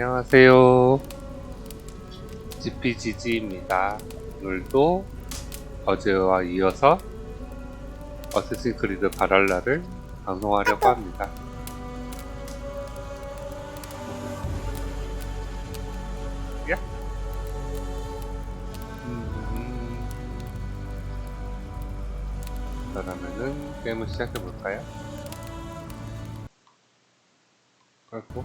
안녕하세요. GPGG입니다. 오늘도 어제와 이어서 어새신크리드 발랄라를 방송하려고 합니다. 야? 그러면은 게임을 시작해볼까요? 그렇고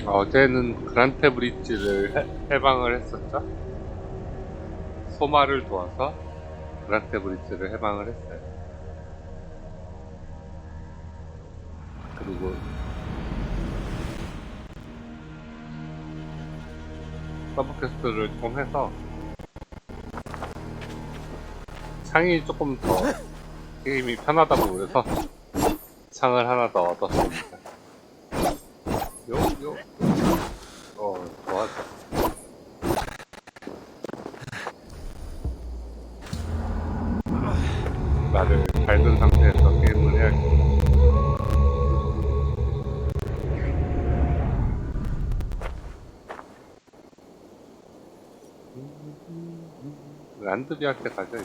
어제는 그란테 브릿지를 해방을 했었죠. 소마를 도와서 그란테 브릿지를 해방을 했어요. 그리고 서브퀘스트를 좀 해서 창이 조금 더 게임이 편하다고 그래서 창을 하나 더 얻었습니다. 좋았어. 나를 밟은 상태에서 게임을 해야겠다. 란드비한테 가자.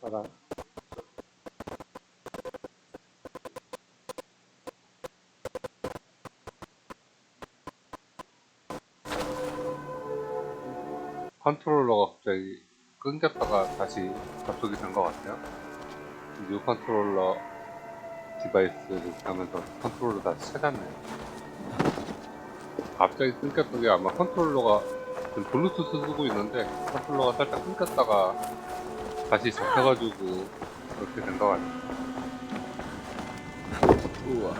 봐라. 컨트롤러가 갑자기 끊겼다가 다시 접속이 된 것 같아요. 뉴 컨트롤러 디바이스를 하면서 컨트롤러 다시 찾았네요. 갑자기 끊겼던 게 아마 컨트롤러가 블루투스 쓰고 있는데 컨트롤러가 살짝 끊겼다가 다시 잡혀가지고 그렇게 된 것 같아요. 우와.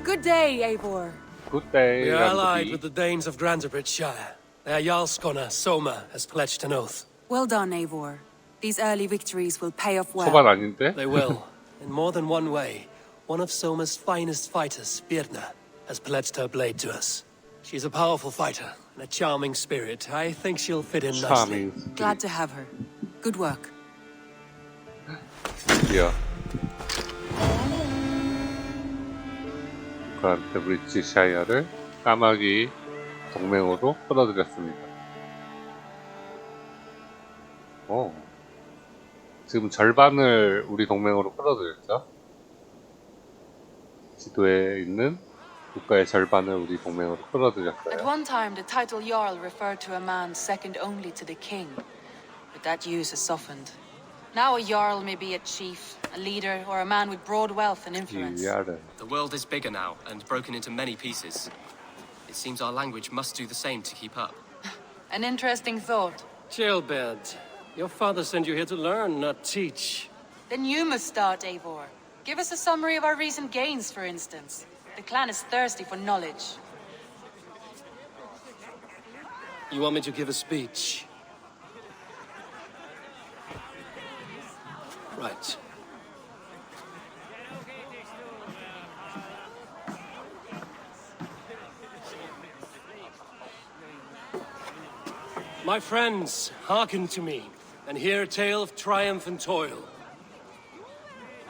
Good day, Eivor. Good day, We are allied 란드비. with the Danes of Grantebridgeshire. Their Jarlskona, Soma, has pledged an oath. Well done, Eivor. These early victories will pay off well. 초반 아닌데? They will, in more than one way. One of Soma's finest fighters, Birna, has pledged her blade to us. She's a powerful fighter and a charming spirit. I think she'll fit in nicely. Charming. Glad to have her. Good work. 드디어 그란테 브릿지샤이어를 까마귀 동맹으로 끌어들였습니다. 지금 절반을 우리 동맹으로 끌어들였죠. 지도에 있는 국가의 절반을 우리 동맹으로 At 끌어들였어요. one time, the title Jarl referred to a man second only to the king. But that use has softened. Now a Jarl may be a chief, a leader, or a man with broad wealth and influence. 지위아를 The world is bigger now and broken into many pieces. It seems our language must do the same to keep up. An interesting thought. Chilbed, your father sent you here to learn, not teach. Then you must start, Eivor. Give us a summary of our recent gains, for instance. The clan is thirsty for knowledge. You want me to give a speech? Right. My friends, hearken to me, and hear a tale of triumph and toil.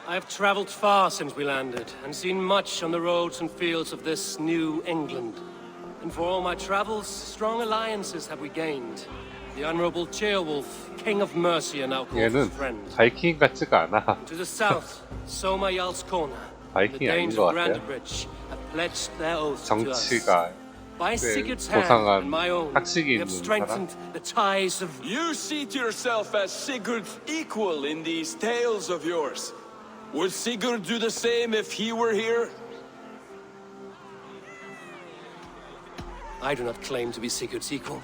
I have traveled far since we landed, and seen much on the roads and fields of this new England. And for all my travels, strong alliances have we gained. The Honorable Ceolwulf, King of Mercia, now calls 얘는 his friend. 바이킹 같지가 않아. To the south, Soma Jarlskona, the 바이킹이 아닌 Danes 것 of 같아요. Grantebridge have pledged their oath to us. 정치가 By 꽤 Sigurd's hand 고상한 and my own, 학식이 we have 있는 strengthened the ties of... You see to yourself as Sigurd's equal in these tales of yours. Would Sigurd do the same if he were here? I do not claim to be Sigurd's equal.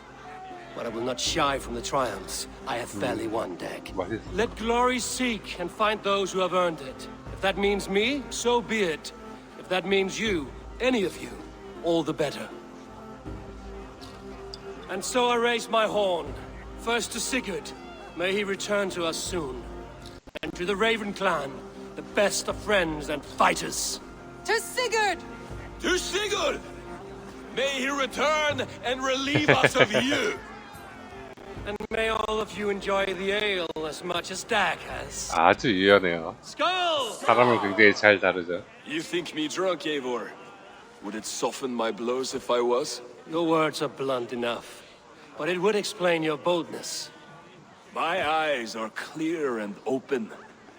but I will not shy from the triumphs I have fairly won, Dag. 맛있어. Let glory seek and find those who have earned it. If that means me, so be it. If that means you, any of you, all the better. And so I raise my horn. First to Sigurd. May he return to us soon. And to the Raven clan, the best of friends and fighters. To Sigurd! To Sigurd! May he return and relieve us of you! And may all of you enjoy the ale as much as Dag has. 아주 유연해요. Skull! 사람을 굉장히 잘 다루죠. You think me drunk, Eivor? Would it soften my blows if I was? Your words are blunt enough, but it would explain your boldness. My eyes are clear and open,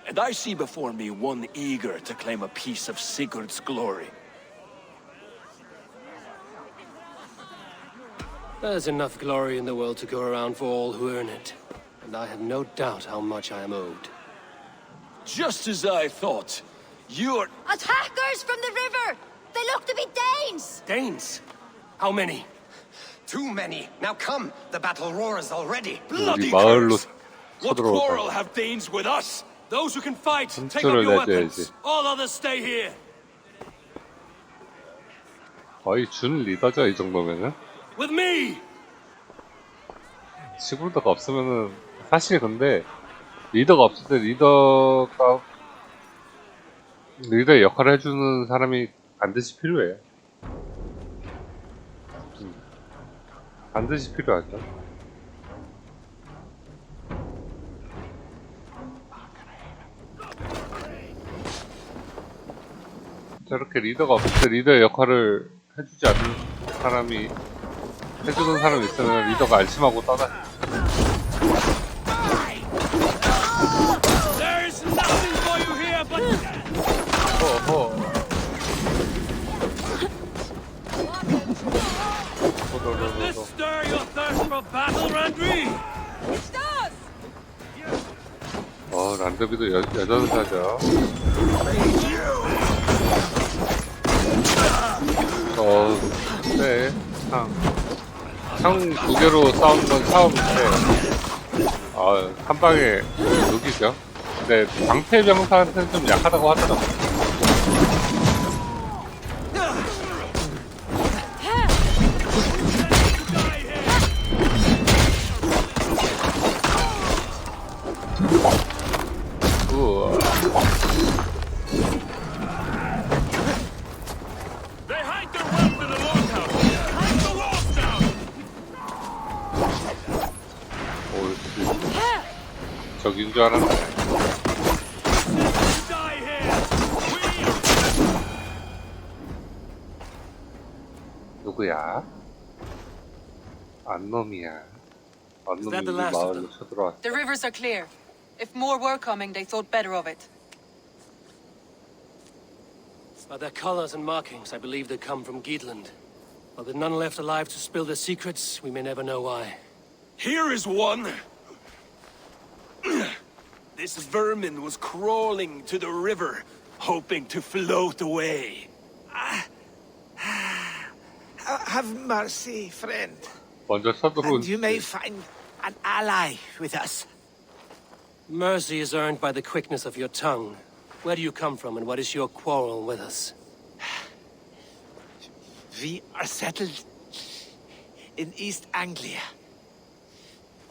and I see before me one eager to claim a piece of Sigurd's glory. There's enough glory in the world to go around for all who earn it, and I have no doubt how much I am owed. Just as I thought. You're... Attackers from the river! They look to be Danes! Danes? How many? Too many. Now come. The battle roars already. bloody 우리 마을로 curse! What quarrel 쳐들어올까? have Danes with us? Those who can fight, take 힘줄을 up your 내줘야지. weapons. All others stay here. 거의 준 리더죠, 이 정도면은. With me! 시골드가 없으면은 사실 근데 리더가 없을 때 리더의 역할을 해주는 사람이 반드시 필요해요. 반드시 필요하죠. 저렇게 리더가 없을 때 리더의 역할을 해주지 않는 사람이 해주는 사람이 있으면 리더가 안심하고 떠나. There's nothing for you here but Does this stir your thirst for battle, Randri? 란드비도 여전사죠. 네, 창 두 개로 싸우는 건 처음인데, 한 방에 녹이죠. 근데 방패병사한테는 좀 약하다고 하더라고요. They hide their wealth in the longhouse! Break the walls down! 적인 줄 알았네. Die here! 누구야? 안놈이야. Is that 안놈이 the 우리 last of 마을로 them? 쳐들어왔어. The rivers are clear. If more were coming, they thought better of it. By their colors and markings, I believe they come from Geatland. But with none left alive to spill their secrets, we may never know why. Here is one! This vermin was crawling to the river, hoping to float away. Have mercy, friend, 먼저 쳐들어온. and you may find an ally with us. Mercy is earned by the quickness of your tongue. Where do you come from, and what is your quarrel with us? We are settled in East Anglia,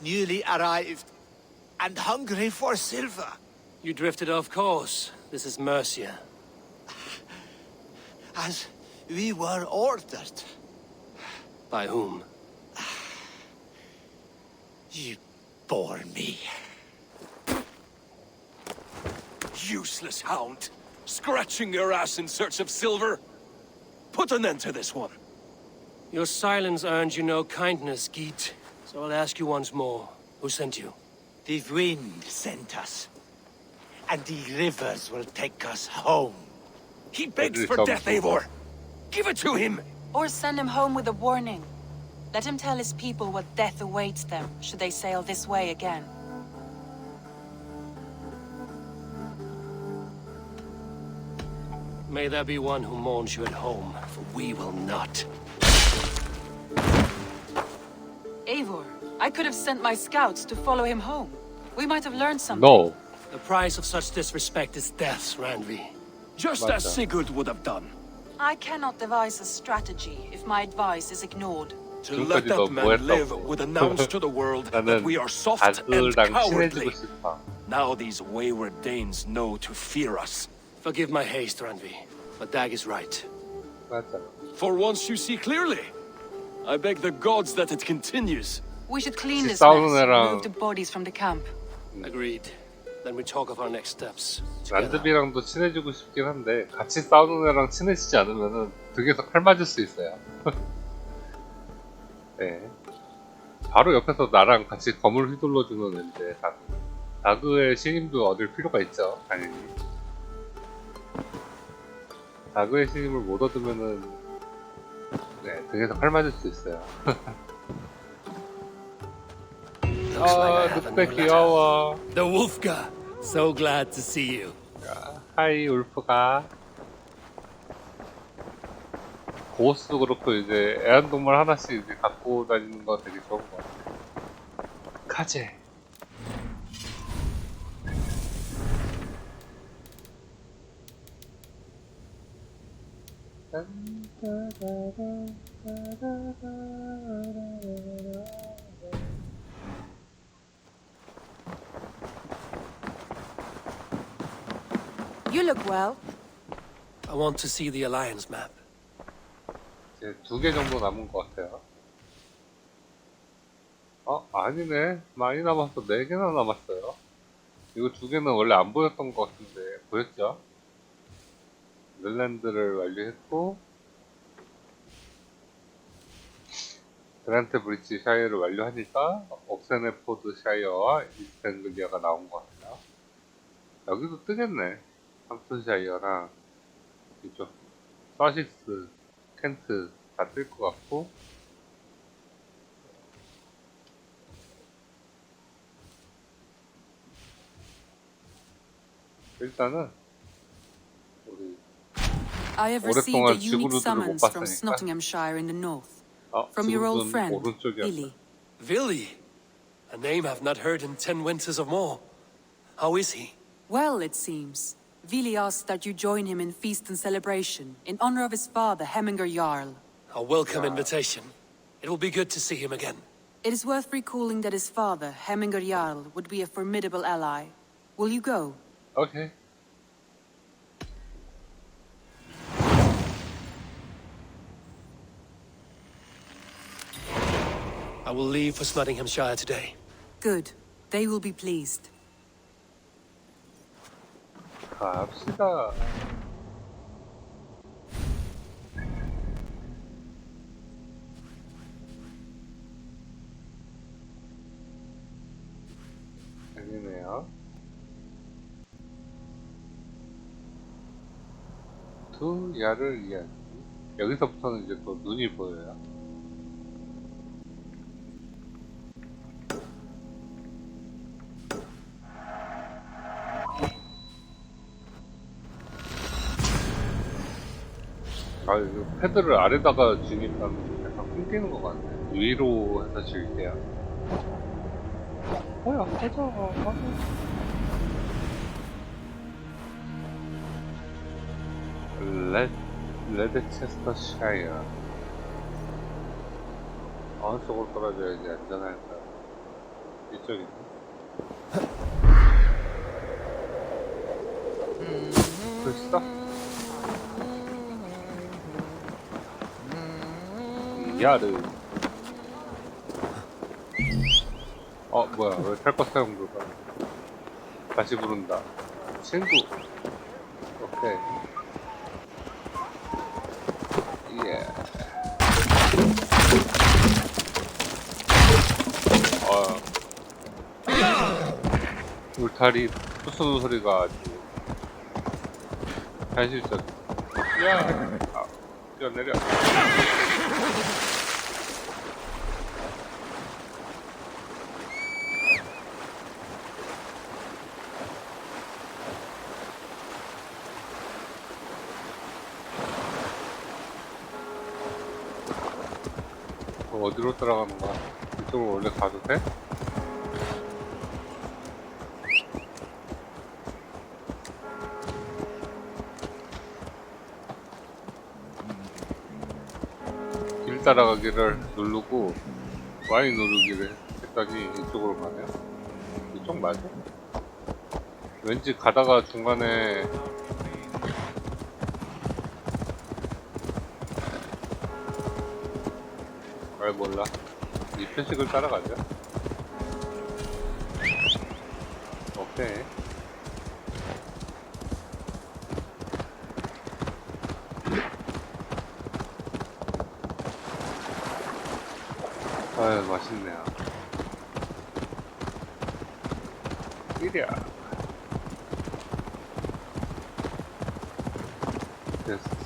newly arrived and hungry for silver. You drifted off course. This is Mercia. As we were ordered. By whom? You bore me. Useless hound! Scratching your ass in search of silver! Put an end to this one! Your silence earned you no kindness, Geet. So I'll ask you once more. Who sent you? The wind sent us, and the rivers will take us home. He begs for death, Eivor! Give it to him! Or send him home with a warning. Let him tell his people what death awaits them, should they sail this way again. May there be one who mourns you at home, for we will not. Eivor, I could have sent my scouts to follow him home. We might have learned something. No. The price of such disrespect is death, Randvi. Just as Sigurd would have done. I cannot devise a strategy if my advice is ignored. To let that man live would announce to the world that we are soft and 다그랑 cowardly. 친해지고 싶다. Now these wayward Danes know to fear us. Forgive my haste, Randvi, but Dag is right. 맞아. For once you see clearly. I beg the gods that it continues. We should clean this 싸우는 mess and 애랑- move the bodies from the camp. Agreed. Then we talk of our next steps. together. 란드비랑도 친해지고 싶긴 한데 같이 싸우는 애랑 친해지지 않으면은 등에서 칼 맞을 수 있어요. 네. 바로 옆에서 나랑 같이 검을 휘둘러주는 애인데 다그. 다그의 신임도 얻을 필요가 있죠, 당연히. 다그의 신임을 못 얻으면은 네, 등에서 칼 맞을 수 있어요. Looks like I have a 늑대 new letter. 귀여워. The Wolfgar. So glad to see you. 하이 울프가. 고스도 그렇고 이제 애완동물 하나씩 이제 갖고 다니는 거 되게 좋은 것 같아요. 카제. You look well. I want to see the Alliance map. 이제 2개 정도 남은 것 같아요. 아니네. 많이 남았어. 4개나 남았어요. 이거 2개는 원래 안 보였던 것 같은데 보였죠? 멜랜드를 완료했고 그란트 브리치 샤이어를 완료하니까 옥세네포드 샤이어와 이스탱글리아가 나온 것 같아요. 여기도 뜨겠네. 함튼 샤이어랑 이쪽 서식스, 켄트 다 뜰 것 같고 일단은 우리 I have received a 오랫동안 unique 지구루들을 못 summons from 봤으니까. Nottinghamshire in the north. From your old 지구는 friend, 오른쪽이었어. Billy. Villy. A name I've not heard in 10 winters or more. How is he? Well, it seems. Vili asks that you join him in feast and celebration in honor of his father, Heminger Jarl. A welcome invitation. It will be good to see him again. It is worth recalling that his father, Heminger Jarl, would be a formidable ally. Will you go? 오케이. I will leave for Nottinghamshire today. Good. They will be pleased. 갑시다. 아니네요. 두 야를 이야기. 여기서부터는 이제 또 눈이 보여요. 이거 패드를 아래다가 쥐니까 약간 끊기는 것 같네. 위로 해서 쥐게요. 뭐야, 꺼져. 레드체스터샤이어. 어느 쪽으로 떨어져야지 안전할까? 이쪽이네. 글쎄. 야르. 뭐야, 왜 탈것 사용료가 다시 부른다. 친구. 오케이. 예. 울타리 부수는 소리가 아주 현실적. 야! 뛰어내려. 어디로 따라가는 거야? 이쪽? 이쪽으로 원래 가도 돼? 길 따라가기를 누르고 Y 누르기를 했더니 이쪽으로 가네요. 이쪽 맞아? 왠지 가다가 중간에 몰라. 이 표식을 따라가자. 오케이. 아유, 맛있네요. 이랴.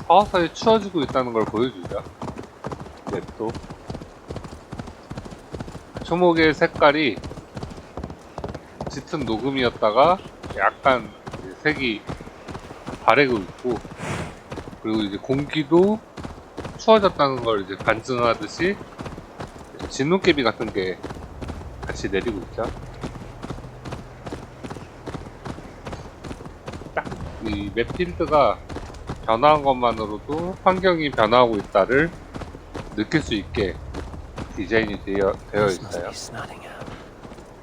서서히 추워지고 있다는 걸 보여주자. 맵도. 초목의 색깔이 짙은 녹음이었다가 약간 색이 바래고 있고, 그리고 이제 공기도 추워졌다는 걸 이제 반증하듯이 진눈깨비 같은 게 같이 내리고 있죠. 딱 이 맵필드가 변화한 것만으로도 환경이 변화하고 있다를 느낄 수 있게 디자인이 되어 있어요.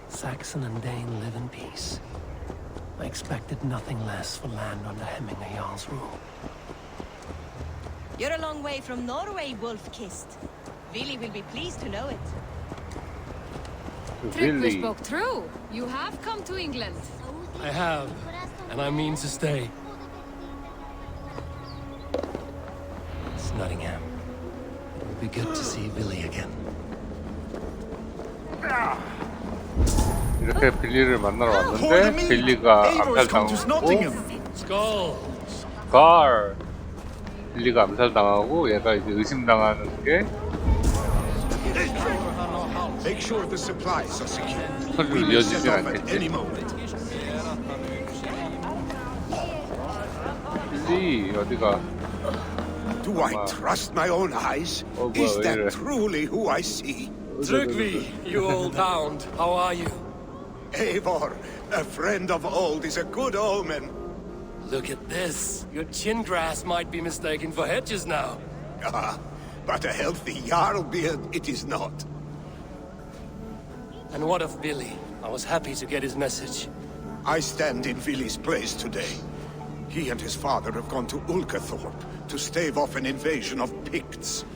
Saxon and Dane live in peace. I expected nothing less for land under Hemminger Jarl's rule. You're a long way from Norway, Wolf-Kissed. Vili will be pleased to know it. Trygve spoke true. You have come to England. I have, and I mean to stay. It's Nottingham. It will be good to see Vili again. 이렇게 빌리를 만나러 왔는데 빌리가 암살당하고 빌리가 암살당하고 얘가 이제 의심당하는 게 소리로 이어지진 않겠지. 빌리 어디가? Do I trust my own eyes? Is that truly who I see? Trygve, you old hound, how are you? Eivor, a friend of old is a good omen. Look at this. Your chin grass might be mistaken for hedges now. Ah, but a healthy Jarl beard it is not. And what of Billy? I was happy to get his message. I stand in Vili's place today. He and his father have gone to Ulkathorpe to stave off an invasion of Picts.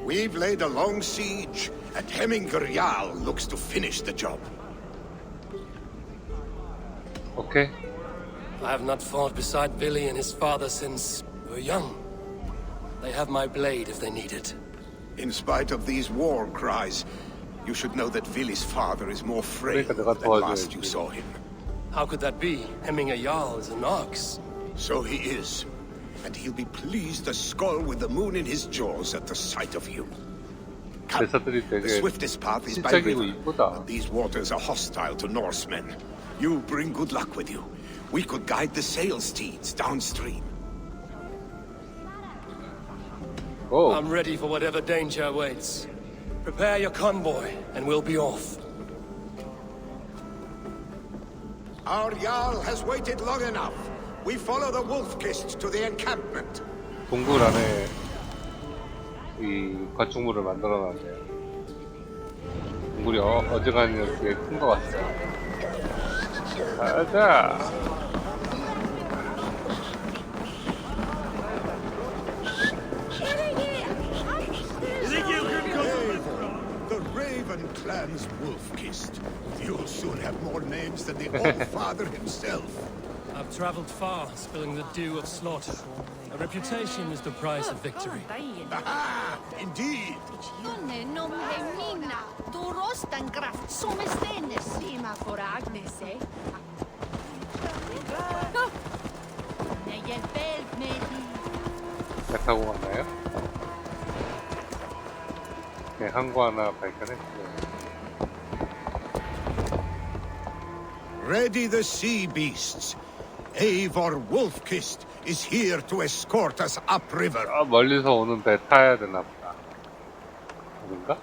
We've laid a long siege, and Hemminger Jarl looks to finish the job. Okay. I have not fought beside Billy and his father since we were young. They have my blade if they need it. In spite of these war cries, you should know that Vili's father is more frail than last you saw him. How could that be? Hemminger Jarl is an ox. So he is. And he'll be pleased to skull with the moon in his jaws at the sight of you. Come, the swiftest path is by river, but these waters are hostile to Norsemen. You bring good luck with you. We could guide the sail steeds downstream. Oh. I'm ready for whatever danger awaits. Prepare your convoy, and we'll be off. Our Jarl has waited long enough. We follow the Wolf-Kissed to the encampment. 동굴 안에 이 건축물을 만들어놨네요. 동굴이 어지간히 꽤 큰 것 같아요. 가자. The Raven clan's Wolf-Kissed. You'll soon have more names than the All-Father himself. I've traveled far, spilling the dew of slaughter. A reputation is the price of victory. Aha! Indeed! 타고 갔나요? 네, 항구 하나 발견했고요. Ready the sea beasts. Eivor Wolf-Kissed is here to escort us upriver. 아, 멀리서 오는 배 타야 되나 보다. 아닌가?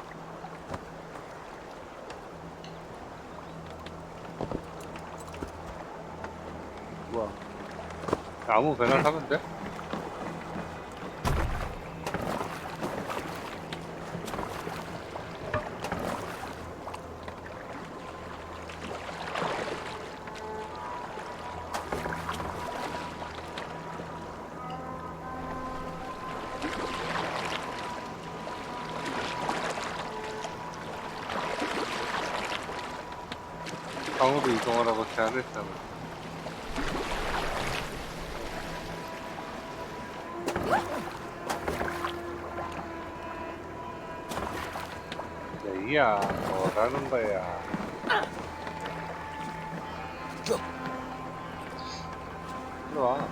아무 배나 타면 돼? 강으로 이동하라고 제안했잖아. 레이야, 뭐라는 거야? 들어와.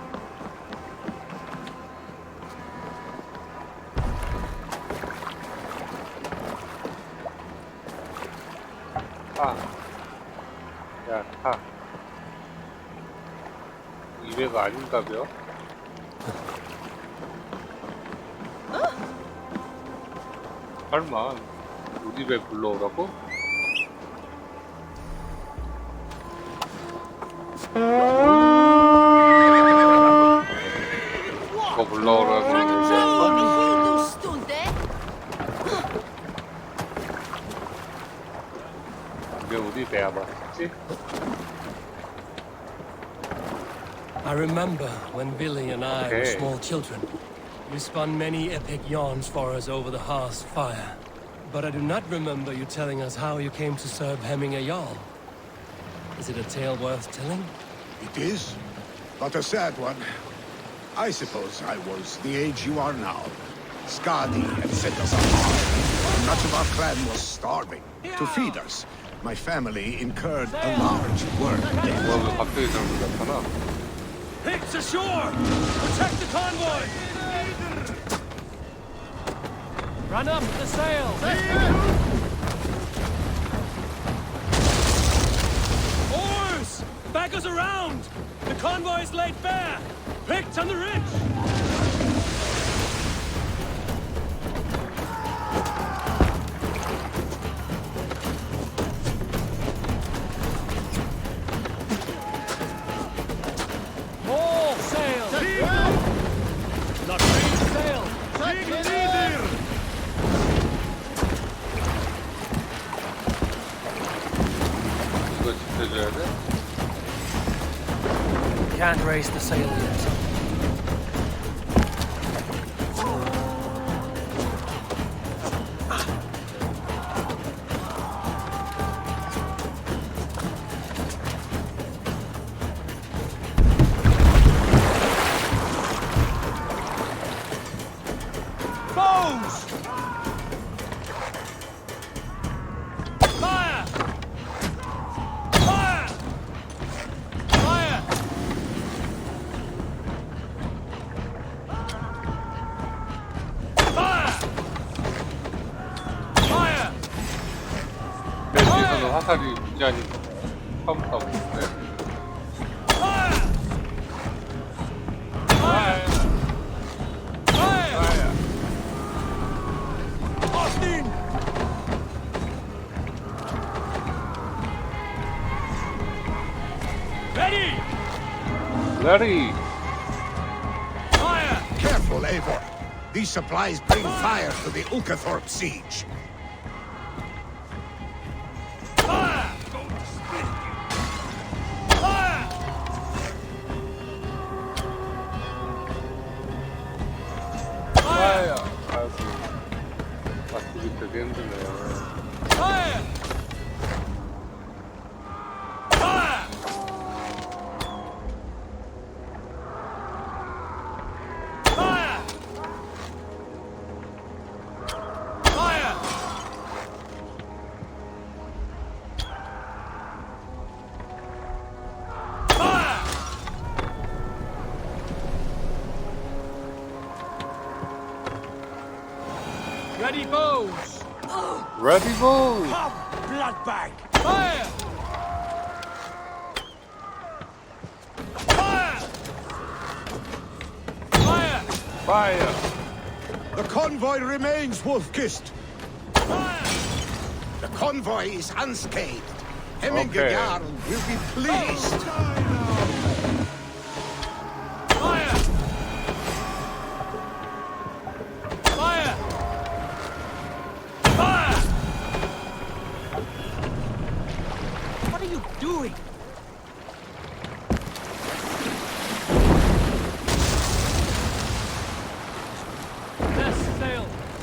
타. 야, 타. 200 아닌가벼? 설마 우리 배 불러오라고? 그거 불러오라고 왜 우리 배야 맞지? I remember when Billy and I were small children. You spun many epic yarns for us over the hearth's fire. But I do not remember you telling us how you came to serve Hemming a Jarl. Is it a tale worth telling? It is, but a sad one. I suppose I was the age you are now. Skadi had set us apart. Much of our clan was starving. To feed us, my family incurred a large work debt. 왜 갑자기 잘못 나타나? Hicks ashore! Protect the convoy! Run up the sails! Oars! Back us around! The convoy is laid bare! Picked on the ridge! All sail! Not ready to sail! 이거 지켜줘야 돼? Can't raise the sail yet. 벨기에서는 화살이 문제아닌 처음 싸우는데 Ready! 레리! Fire! Careful, Eivor. These supplies bring fire to the Ukathorpe siege. Fire! Fire! 아야! 아이고 맞추기 되게 힘드네. Fire! Fire! Fire! Fire! Fire! Ready bows! 레디 고! Come, bloodbag! Fire! Fire! Fire! 파이어! The convoy remains, Wolf-Kissed. Fire! The convoy is unscathed. Hemming Okay. Jarl will be pleased. Fire!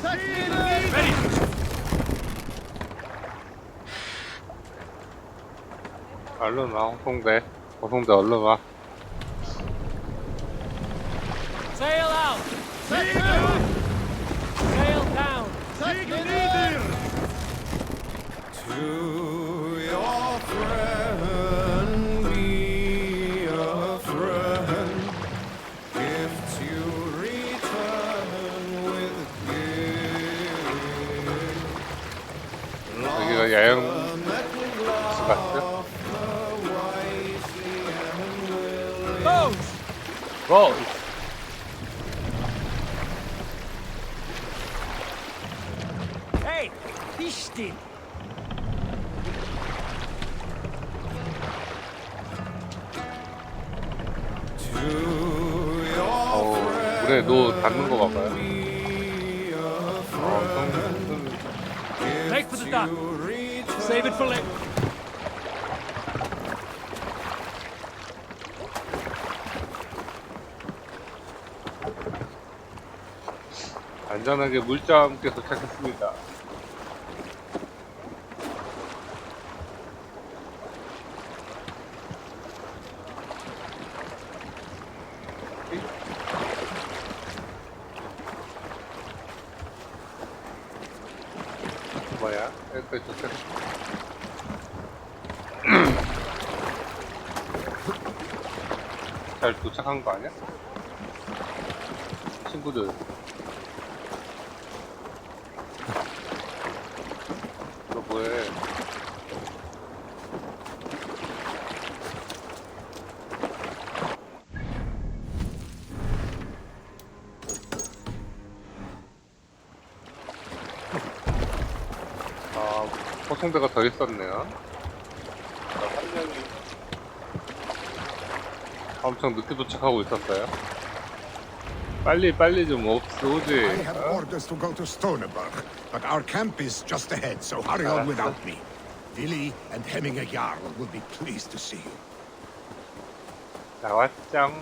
Ready! 얼른 와, 호송대. 호송대 얼른 와. Sail out! Sail down! To your friend, be a friend. Gifts you return with gifts. 여기가 야영 같죠? 고! Hey, be still. 물에 노 닿는 거 봐봐요. Make for the dock. Save it for later. 안전하게 물자와 함께 도착했습니다. 뭐야? 여기까지 도착했어. 잘 도착한 거 아니야? 친구들. 너 뭐해? 호송대가 더 있었네요. 한 명이 엄청 늦게 도착하고 있었어요. 빨리 좀 없어오지. I have orders to go to Stoneberg, but our camp is just ahead, so hurry on without me. Willi and Hemminger Jarl will be pleased to see you. 나왔짱.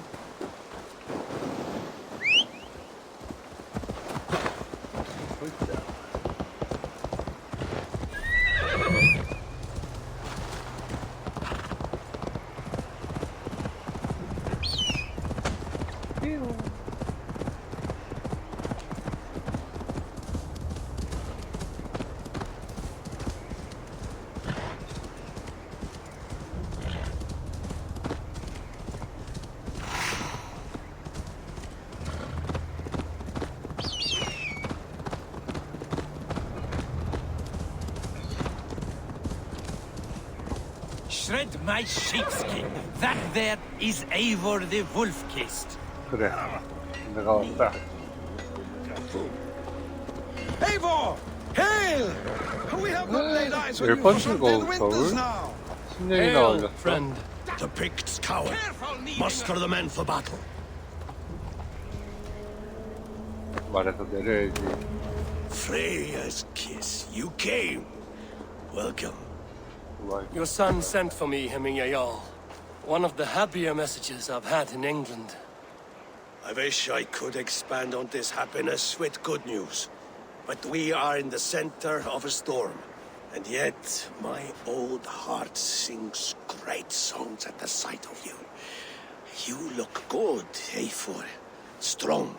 Shred my sheepskin. That there is Eivor the wolf-kissed. 그래. 내가 왔다. Eivor! Hail! We have not laid eyes on you 열 for 번째 some 거 dead winters 겨울? now. 10년이나 Hail, 걸렸어. friend. The Picts cower. Muster the men for battle. 말해서 내려야지. Freya's kiss. You came. Welcome. Your son sent for me, Hemminger Jarl. One of the happier messages I've had in England. I wish I could expand on this happiness with good news. But we are in the center of a storm. And yet, my old heart sings great songs at the sight of you. You look good, Eivor. Strong,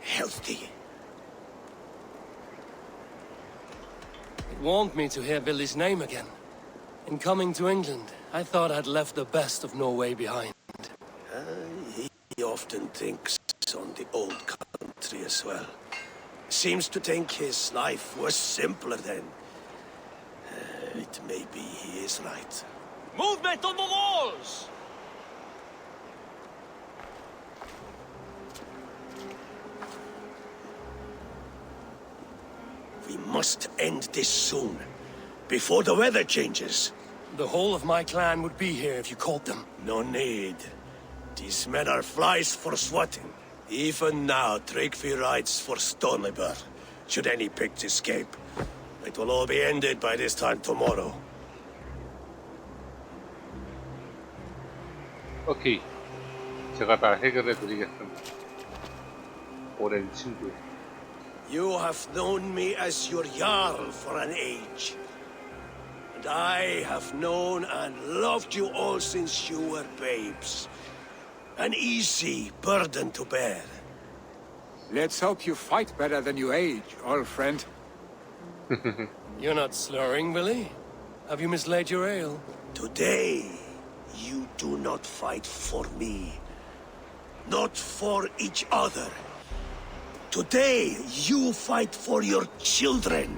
healthy. It warmed me to hear Billy's name again. In coming to England, I thought I'd left the best of Norway behind. He often thinks on the old country as well. Seems to think his life was simpler then. It may be he is right. Movement on the walls! We must end this soon, before the weather changes. The whole of my clan would be here if you called them. No need. These men are flies for swatting. Even now, Tryggvi rides for Stoneberg. Should any Picts escape, it will all be ended by this time tomorrow. 오케이. 제가 다 해결해 드리겠습니다. 오랜 친구. You have known me as your Jarl for an age. And I have known and loved you all since you were babes. An easy burden to bear. Let's hope you fight better than you age, old friend. You're not slurring, Billy? Have you mislaid your ale? Today, you do not fight for me. Not for each other. Today, you fight for your children.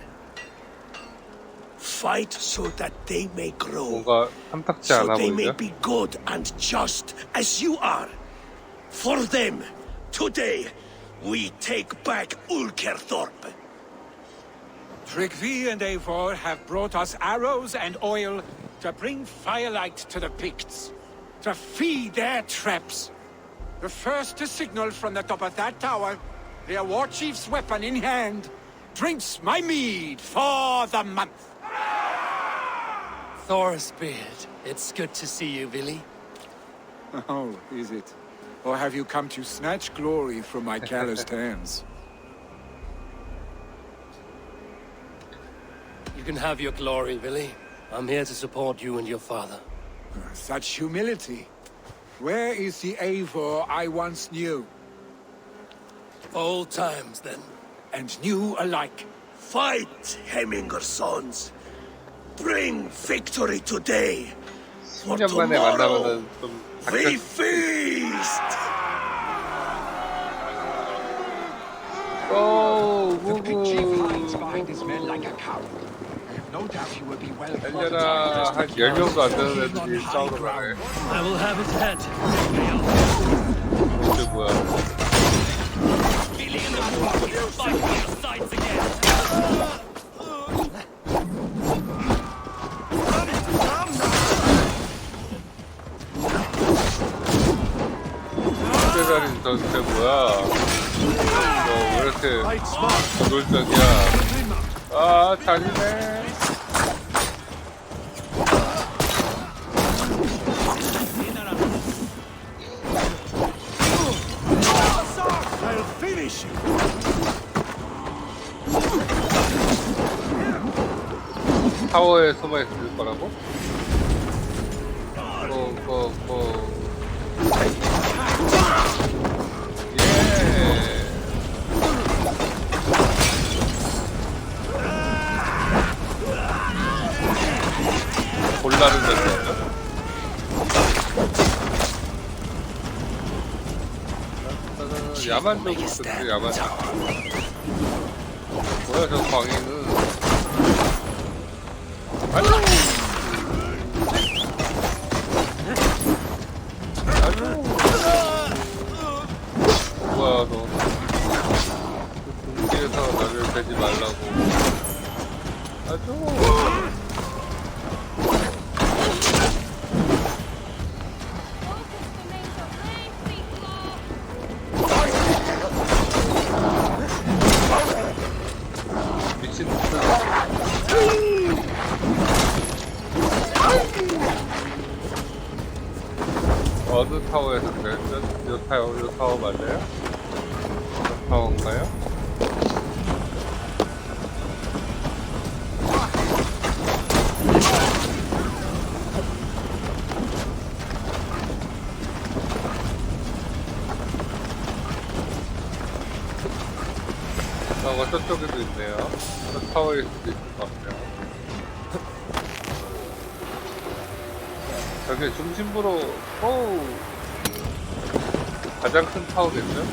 Fight so that they may grow. 뭔가 탐탁지 So 않아 they may 보이죠? be good and just as you are. For them, today, we take back Ulkerthorpe. Tryggvi and Eivor have brought us arrows and oil to bring firelight to the Picts, to feed their traps. The first to signal from the top of that tower, their war chief's weapon in hand, drinks my mead for the month. Thorsbeard, it's good to see you, Billy. Oh, is it? Or have you come to snatch glory from my calloused hands? You can have your glory, Billy. I'm here to support you and your father. Such humility. Where is the Eivor I once knew? Old times, then. And new alike. Fight, Hemminger's sons. Bring victory today. For 10년 만에 tomorrow, 만나면은 좀 we feast. 오, 달려라. 한 10명도 안 되는 애들이 싸우러 가네. I will have his head. 이게 뭐야? Billy and the Wolf will fight for your sides again. 대가리 전체 뭐야? 왜 이렇게 노골적이야? 아, 잔인해. I'll finish you. 타워에 숨어 있을 거라고? 예. 골라는 데서 야만족 있었는데 야만족 뭐야 저 광희는 아유 뭐야 너 등기에서 나를 대지 말라고 아주 미친 어느 타워에서 그랬죠? 요 타워 맞아요? 요 타워인가요? 저쪽에도 있네요. 저 타워일 수도 있을 것 같아요. 저게 중심부로 가장 큰 타워겠죠?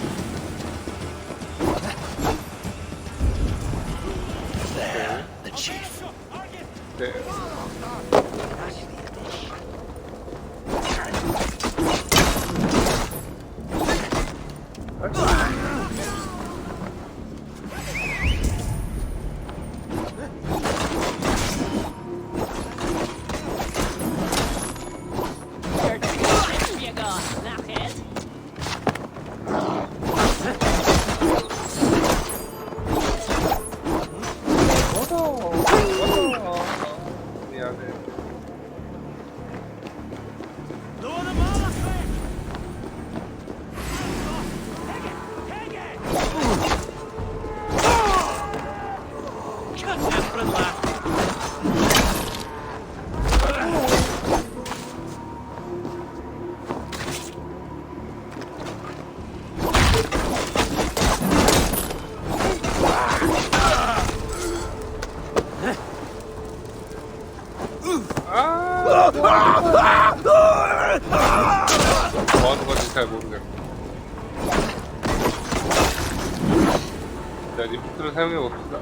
네. 잘 모르겠어. 자, 리프트를 사용해봅시다.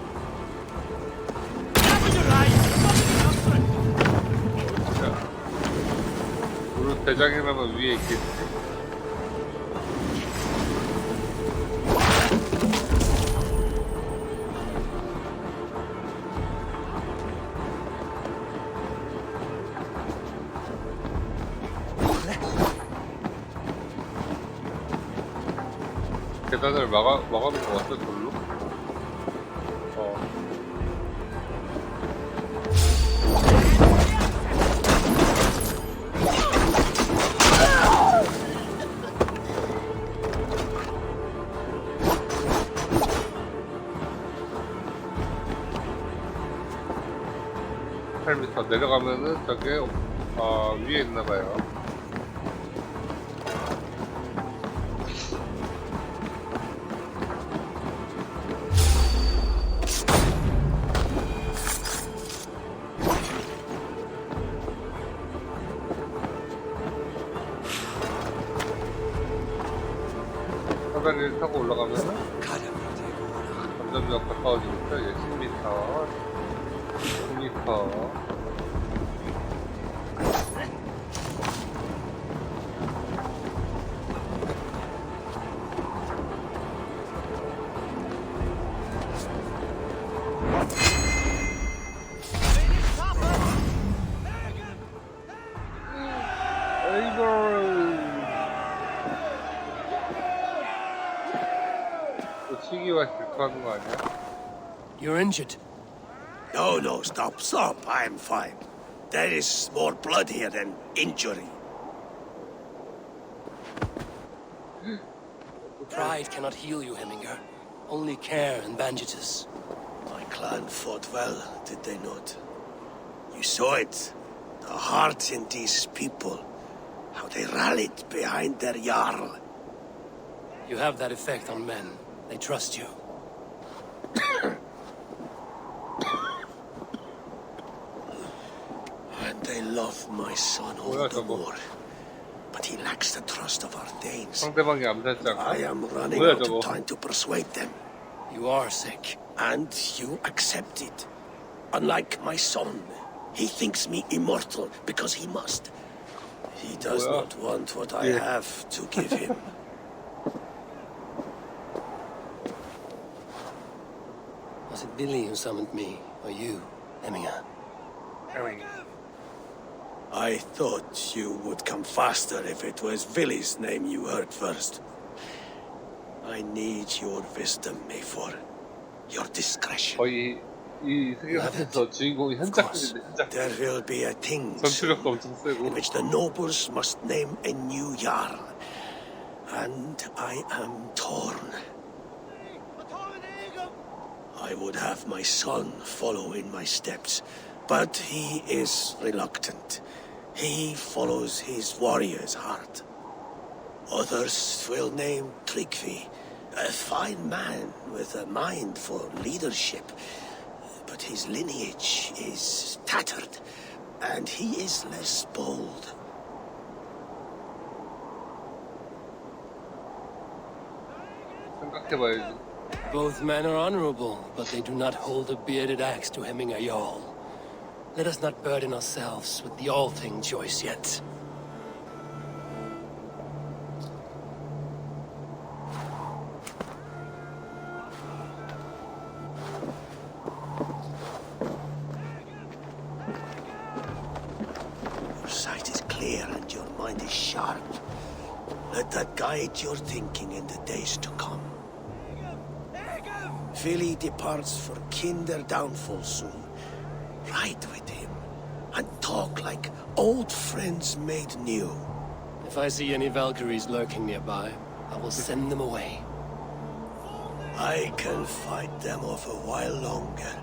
자, 무릇 대장이라면 위에 있겠지. 계단을 막아놓은 것 같아, 돌로? 더 내려가면은 저게 위에 있나봐요. 사다리를 타고 올라가면은 점점점 가까워지니까 10m, 9m. You're injured. No, stop. I'm fine. There is more blood here than injury. Pride cannot heal you, Heminger. Only care and bandages. My clan fought well, did they not? You saw it. The heart in these people. How they rallied behind their Jarl. You have that effect on men. They trust you. And they love my son all the more. But he lacks the trust of our Danes. I am running out of time to persuade them. You are sick. And you accept it. Unlike my son, he thinks me immortal because he must. He does not want what I have to give him. Was it Billy who summoned me, or you, Heminger? I thought you would come faster if it was Villy's name you heard first. I need your wisdom, Mayfor. Your discretion. There will be a thing in which the nobles must name a new Jarl. And I am torn. I would have my son follow in my steps, but he is reluctant. He follows his warrior's heart. Others will name Tryggvi, a fine man with a mind for leadership. But his lineage is tattered, and he is less bold. Both men are honorable, but they do not hold a bearded axe to Heminger Jarl. Let us not burden ourselves with the all-thing choice yet. Your sight is clear and your mind is sharp. Let that guide your thinking in the days to come. Villy departs for Kinder downfall soon. Ride with him and talk like old friends made new. If I see any Valkyries lurking nearby, I will send them away. I can fight them off a while longer.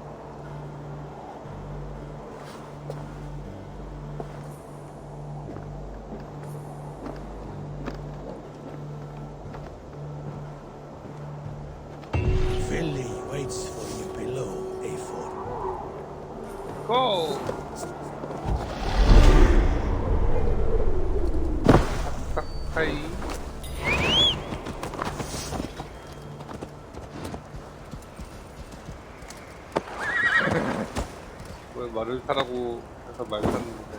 Villy waits for you below, A4. Go! Hi. 말을 타라고 해서 말 탔는데.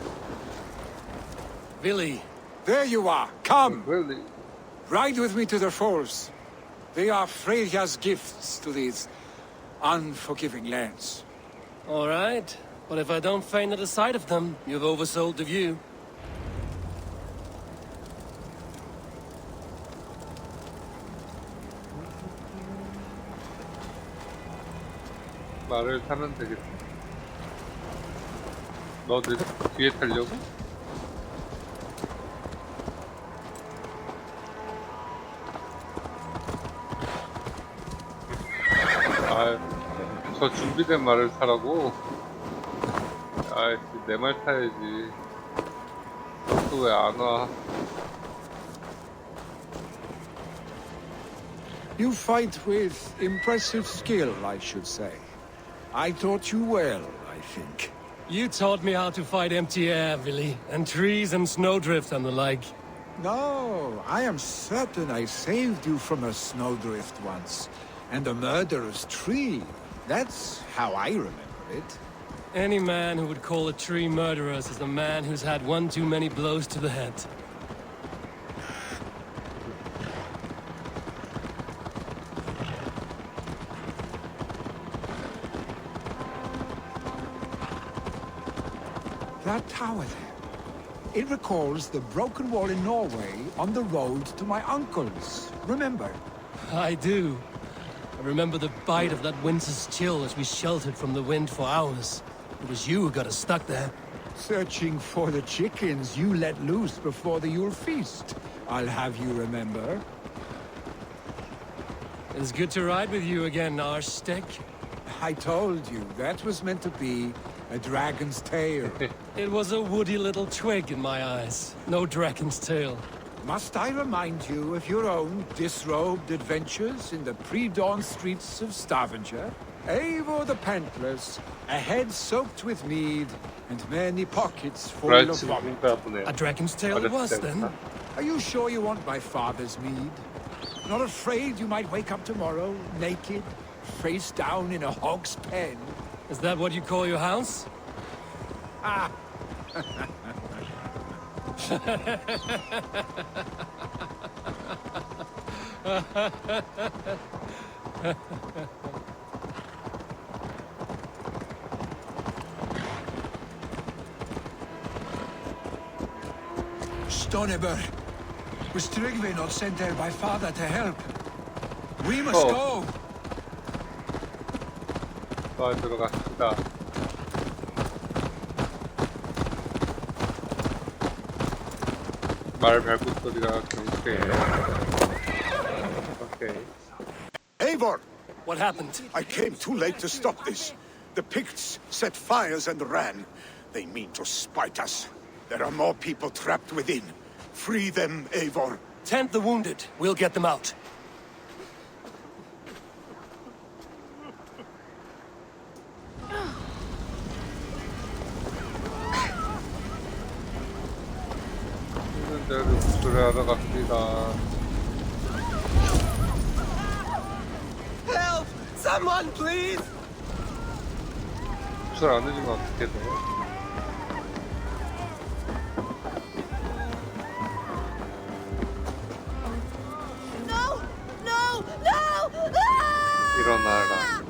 Billy. There you are. Come. Really? Ride with me to the falls. They are Freya's gifts to these unforgiving lands. All right. But if I don't faint at the sight of them, you've oversold the view. 말을 타면 되겠다. 너 내 뒤에 타려고? 저 준비된 말을 타라고? 내 말 타야지. 또 왜 안 와? You fight with impressive skill, I should say. I taught you well, I think. You taught me how to fight empty air, Billy, and trees and snowdrift and the like. No, I am certain I saved you from a snowdrift once, and a murderous tree. That's how I remember it. Any man who would call a tree murderous is a man who's had one too many blows to the head. That tower there. It recalls the broken wall in Norway on the road to my uncle's. Remember? I do. I remember the bite of that winter's chill as we sheltered from the wind for hours. It was you who got us stuck there. Searching for the chickens you let loose before the Yule feast. I'll have you remember. It's good to ride with you again, Arstick. I told you, that was meant to be a dragon's tail. It was a woody little twig in my eyes. No dragon's tail. Must I remind you of your own disrobed adventures in the pre-dawn streets of Stavanger? Eivor the Pantless, a head soaked with mead, and many pockets full of vomit. A dragon's tail it was, then? Are you sure you want my father's mead? Not afraid you might wake up tomorrow, naked, face down in a hog's pen? Is that what you call your house? Ah! Stoneber, was Tryggve not sent there by father to help? We must go! 들어갑시다. 말 발굽 소리가 굉장해요. 오케이. Eivor! What happened? I came too late to stop this. The Picts set fires and ran. They mean to spite us. There are more people trapped within. Free them, Eivor. Tend the wounded. We'll get them out. Help! Someone, please! 구출 안 해주면 어떻게 돼? No! No! No! Ah! 일어나라.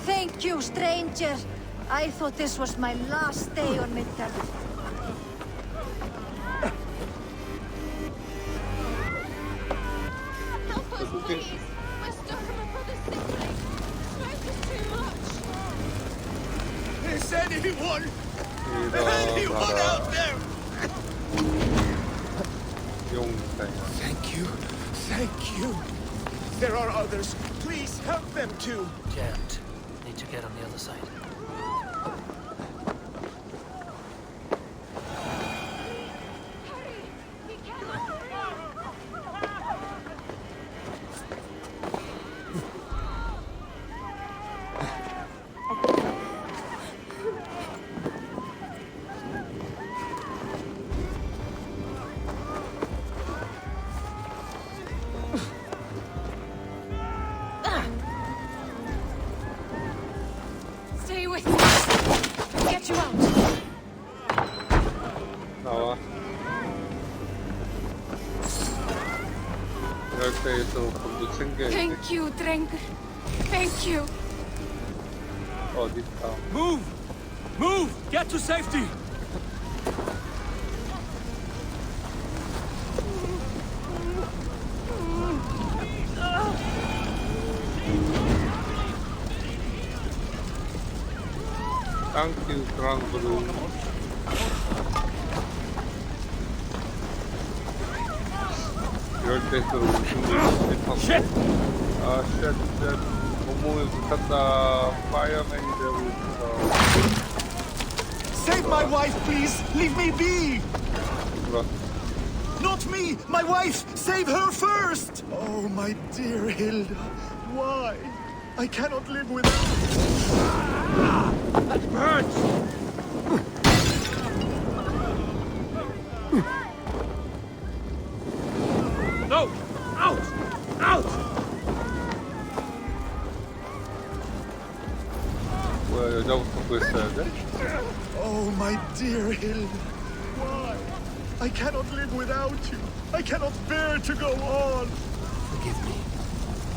Thank you, stranger. I thought this was my last day on Midgard. Help us, please. We're stuck on my brother's sick leave. Smoke is too much. Is anyone out there? Thank you. Thank you. There are others. Please help them too. Can't. Need to get on the other side. get you out. 나와. 이럴 때에도 검도 챙겨야지. Thank you, Drengur. Thank you. 어디 있다. Move! Move! Get to safety! 땡큐 그랑그루. 이럴 때일수록 웃음이 싫다고. 아, 쉣. 온몸에 붙었다. 파이어맨이 되고 있어. Save my wife, please! Leave me be! 그래. Not me! My wife! Save her first! Oh, my dear Hilda. Why? I cannot live without... That hurts! No! Out! Out! 뭐야, 여자부터 구했어야 돼? Oh, my dear Hilda. Why? I cannot live without you. I cannot bear to go on. Forgive me.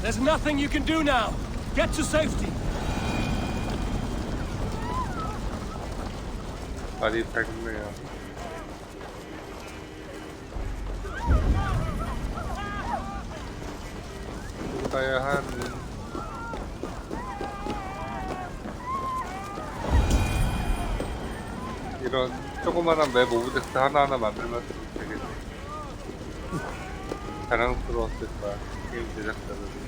There's nothing you can do now. Get to safety. 다리 밝네요. 누구 가야 하니? 이런 조그만한 맵 오브젝트 하나하나 만들면 되겠네. 자랑스러웠을 거야, 게임 제작자들은.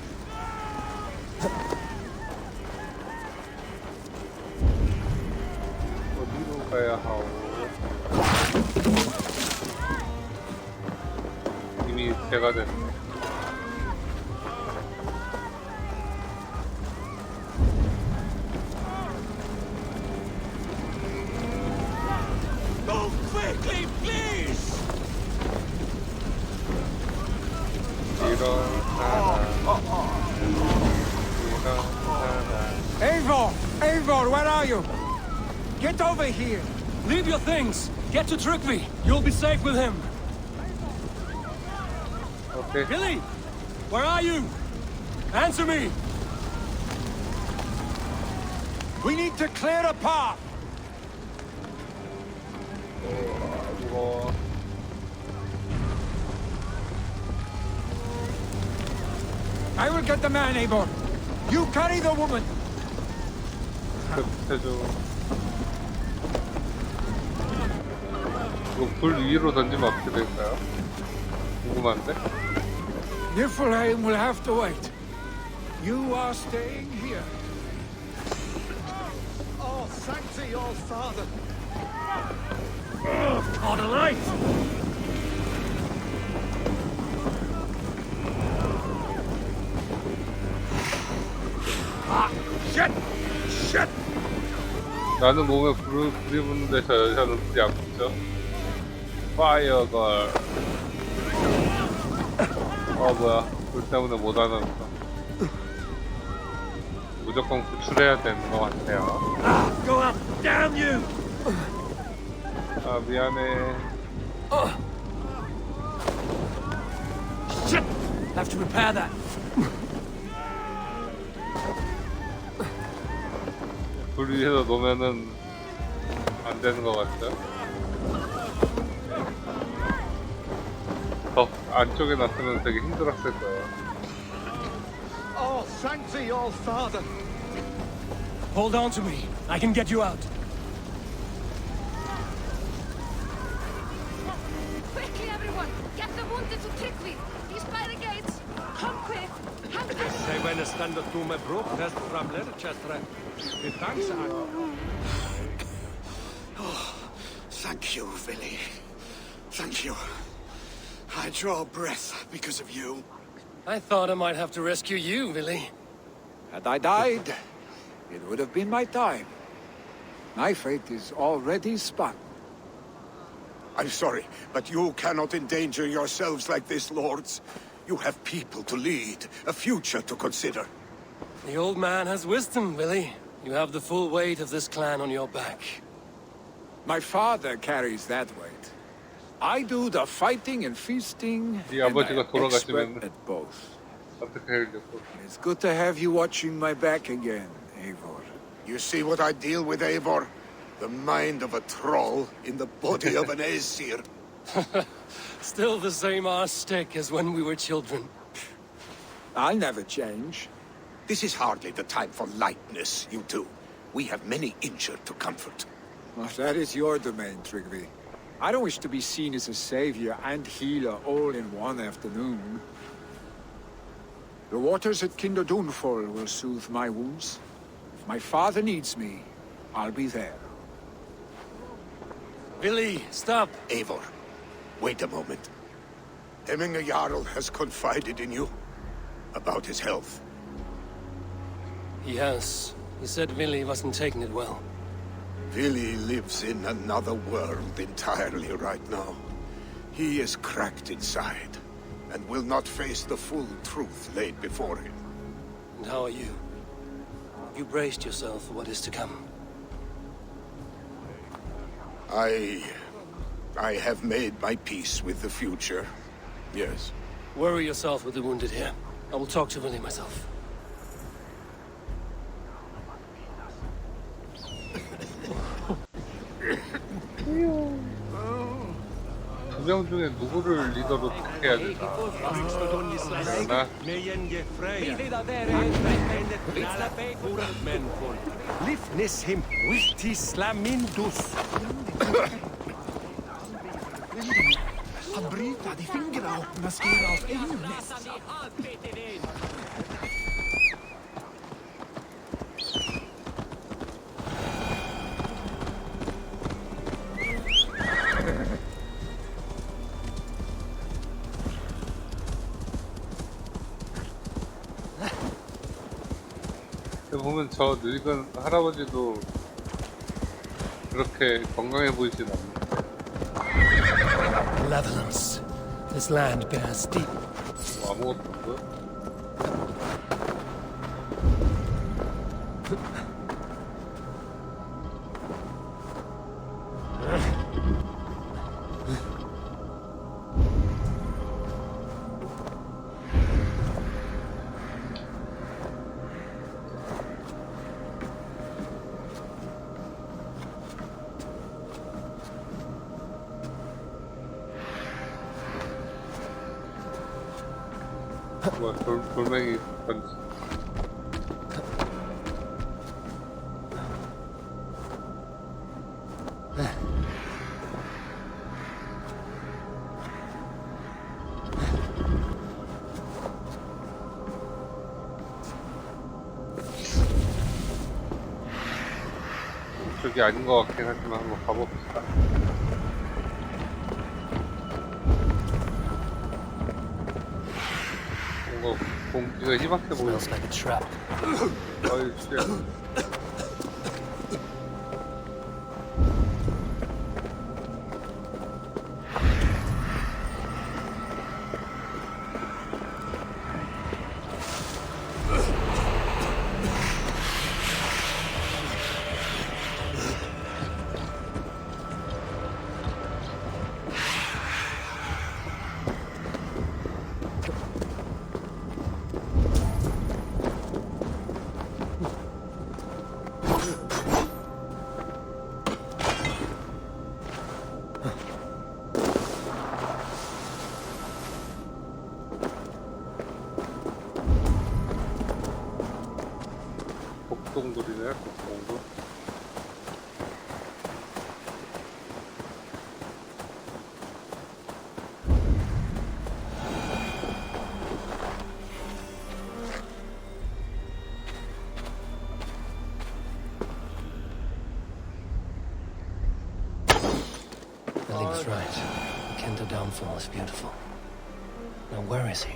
어디로 가야 하오? 이미 배가 됐네. Go quickly, please! 이런 사람. Eivor! Eivor, where are you? Get over here! Leave your things. Get to Trygve. You'll be safe with him. 오케이. Billy, where are you? Answer me. We need to clear a path! 무거워. I will get the man, Eivor. You carry the woman. 해줘. 이거 불 위로 던지면 어떻게 될까요? 궁금한데? Niflheim will have to wait. You are staying here. Oh, thanks your father. On a light. Ah, shit! Shit! 나는 몸에 불이 붙는데 저 여자는 불이 안 붙죠? 파이어걸. 뭐야, 불 때문에 못 하는 거. 무조건 구출해야 되는 것 같아요. Go up. Damn you. 아, 미안해. Shit. Have to repair that. 불 위에서 놓으면은 안 되는 것 같죠? 더 안쪽에 놨으면 되게 힘들었을 거예요. Oh, thanks your father. Hold on to me. I can get you out. Quickly, everyone! Get the wounded to Trygve! He's by the gates! Come quick! Come quick! Say when a stand up to my broke test from Leicester. Thanks, Oh, thank you, Billy. Thank you. I draw breath because of you. I thought I might have to rescue you, Billy. Had I died, it would have been my time. My fate is already spun. I'm sorry, but you cannot endanger yourselves like this, lords. You have people to lead, a future to consider. The old man has wisdom, Billy. You have the full weight of this clan on your back. My father carries that weight. I do the fighting and feasting, 네 and I 아버지가 am expert 돌아가시면 at both. 어떻게 하려고? It's good to have you watching my back again, Eivor. You see what I deal with, Eivor? The mind of a troll in the body of an Aesir. Still the same arse stick as when we were children. I'll never change. This is hardly the time for lightness, you two. We have many injured to comfort. Well, that is your domain, Tryggvi. I don't wish to be seen as a savior and healer all in one afternoon. The waters at Kinderdunfall will soothe my wounds. If my father needs me, I'll be there. Billy, stop! Eivor, wait a moment. Hemminger Jarl has confided in you about his health. He has. He said Billy wasn't taking it well. Vili lives in another world entirely right now. He is cracked inside, and will not face the full truth laid before him. And how are you? You braced yourself for what is to come. I have made my peace with the future. Yes. Worry yourself with the wounded here. I will talk to Billy myself. 두 명 중에 누구를 리더로 택해야 되나? 나 Lifnishim Wiltislamindus. Han bryter de fingrene opp med skruer av øynene. 보면 저 늙은 할아버지도 그렇게 건강해 보이진 않는데. Malevolence. This land bears deep. 뭐 아무것도 없고요. 뭐 돌멩이 던지. 저기 아닌 것 같긴 하지만 한번 가봅시다. 뭔가 공기가 희박해 보여. Smells like a trap. 어이 씨. 복동굴이네, 복동굴. Billy was right. The Kenda downfall is beautiful. Now where is he?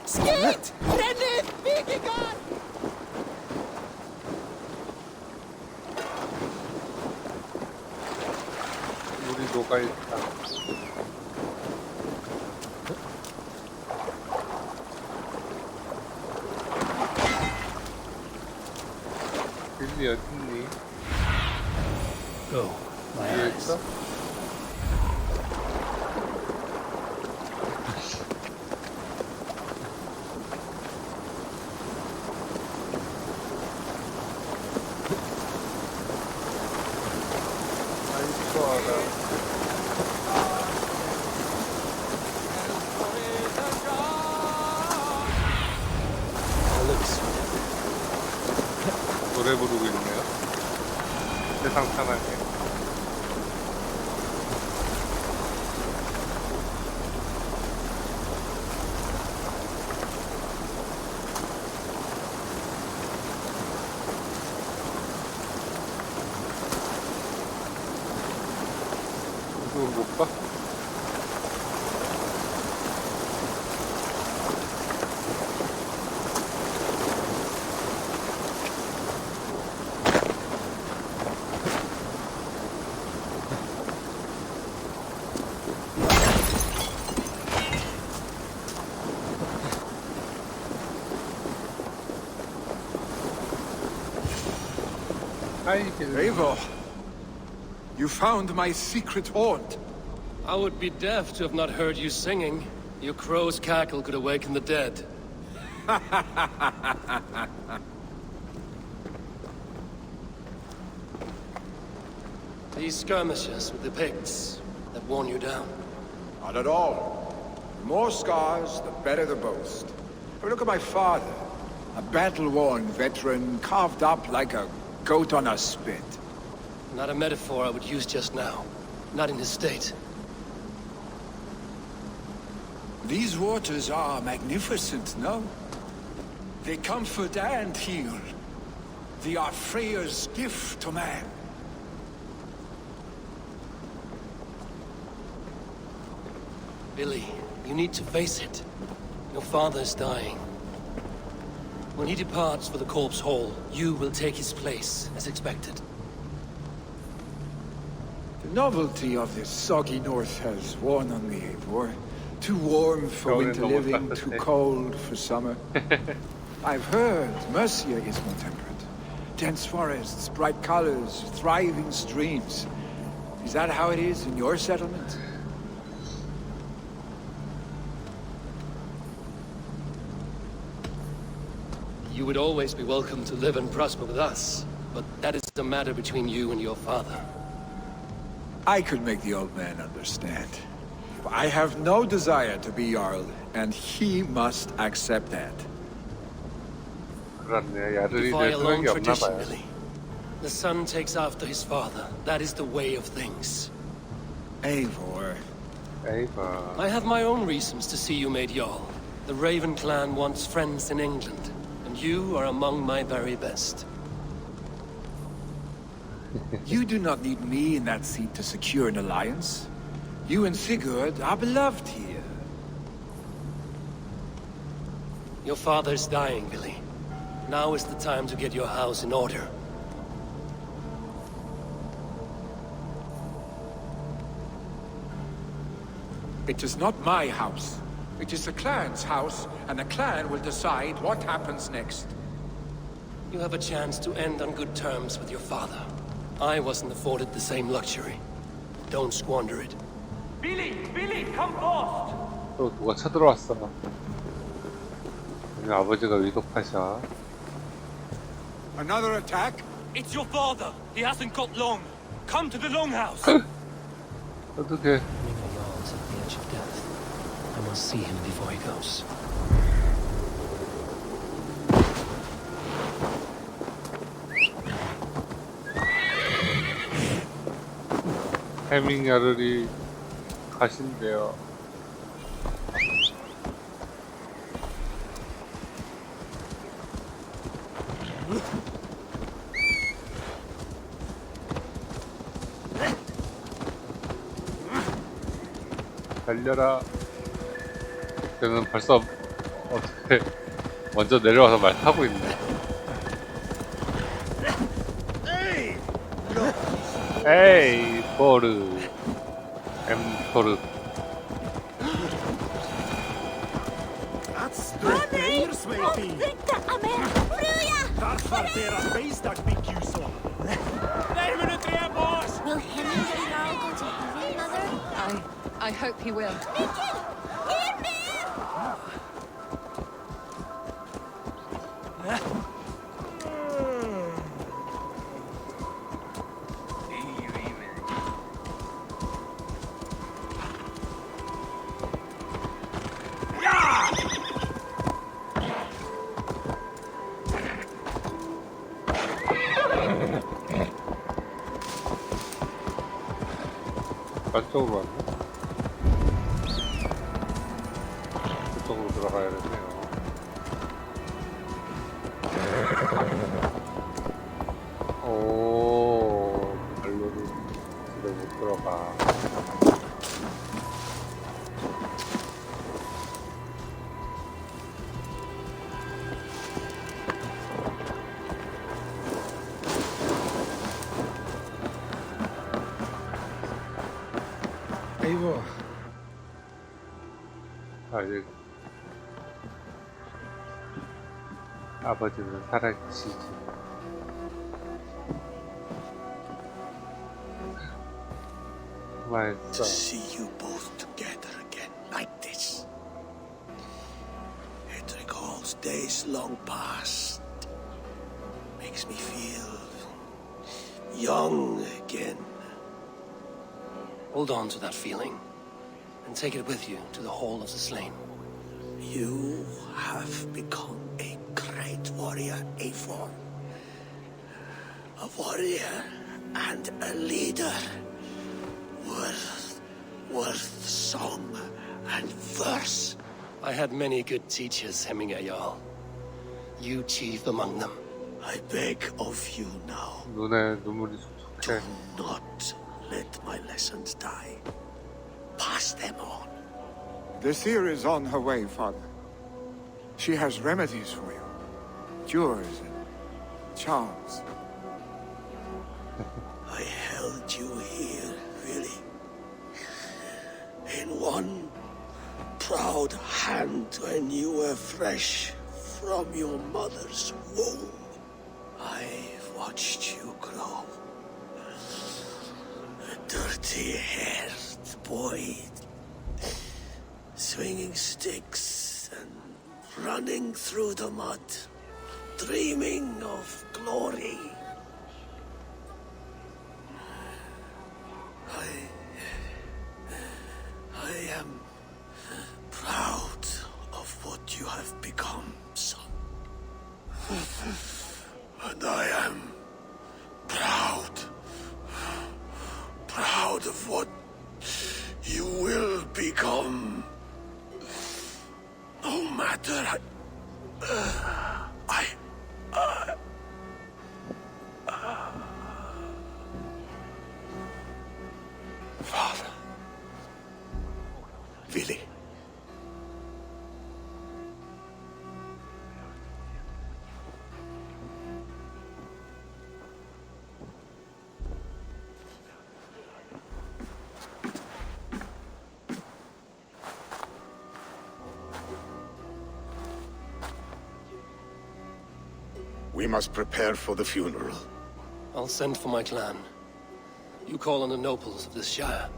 Skit! Rennit! Leaky gun! 물이 녹아있다. 빌리 어딨니? Go. My 뒤에 eyes. 있어? 아이고, 알아. 노래 부르고 있네요. 세상 편하게. 이거 못 봐? Eivor, you found my secret haunt. I would be deaf to have not heard you singing. Your crow's cackle could awaken the dead. These skirmishes with the pigs that worn you down. Not at all. The more scars, the better the boast. But look at my father. A battle-worn veteran, carved up like a goat on a spit. Not a metaphor I would use just now. Not in his state. These waters are magnificent, no? They comfort and heal. They are Freya's gift to man. Billy, you need to face it. Your father's dying. When he departs for the Corpse Hall, you will take his place, as expected. The novelty of this soggy north has worn on me, Eivor. Too warm for winter living, too cold for summer. I've heard Mercia is more temperate. Dense forests, bright colors, thriving streams. Is that how it is in your settlement? You would always be welcome to live and prosper with us, but that is a matter between you and your father. I could make the old man understand. I have no desire to be Jarl, and he must accept that. 그렇네. 야들이 Defy 될 a long 생각이 없나 tradition, 봐요. Billy. The son takes after his father. That is the way of things. Eivor. Eivor. I have my own reasons to see you made Jarl. The Raven clan wants friends in England, and you are among my very best. You do not need me in that seat to secure an alliance. You and Sigurd are beloved here. Your father's dying, Billy. Now is the time to get your house in order. It is not my house. It is the clan's house, and the clan will decide what happens next. You have a chance to end on good terms with your father. I wasn't afforded the same luxury. Don't squander it. Billy! Billy, come forth! 또 누가 쳐들어왔어. 우리 아버지가 위독하셔. Another attack? It's your father! He hasn't got long! Come to the longhouse! 어떡해. Jarl's at the edge of death. I must see him before he goes. 해밍 야르리 가신대요. 달려라. 저는 벌써 어떻게 먼저 내려와서 말 타고 있네. 에이, 포르. 엠포르. Will Henry the Jarl go to heaven, Mother? I hope he will. 반쪽으로 왔네. 그쪽으로 들어가야 되네요. 오, 발로는 집에 못 들어가. Eivor, 아, 이제 아버지는 살아계시지. To see you both together again like this. It recalls days long past. Makes me feel young again. Hold on to that feeling, and take it with you to the Hall of the Slain. You have become a great warrior, Eivor. A warrior and a leader. Worth song and verse. I had many good teachers, Hemingway Jarl. You chief among them. I beg of you now. 눈에 눈물이 Do 촉촉해. not let my lessons die. Pass them on. the seer is on her way, Father. She has remedies for you. Cures and charms. I held you here, really. In one proud hand when you were fresh from your mother's womb. I've watched you grow. A dirty-haired boy, swinging sticks and running through the mud, dreaming of glory. I am proud of what you have become, son. And I am proud of what you will become. No matter Father. Willy. We must prepare for the funeral. I'll send for my clan. You call on the nobles of this shire.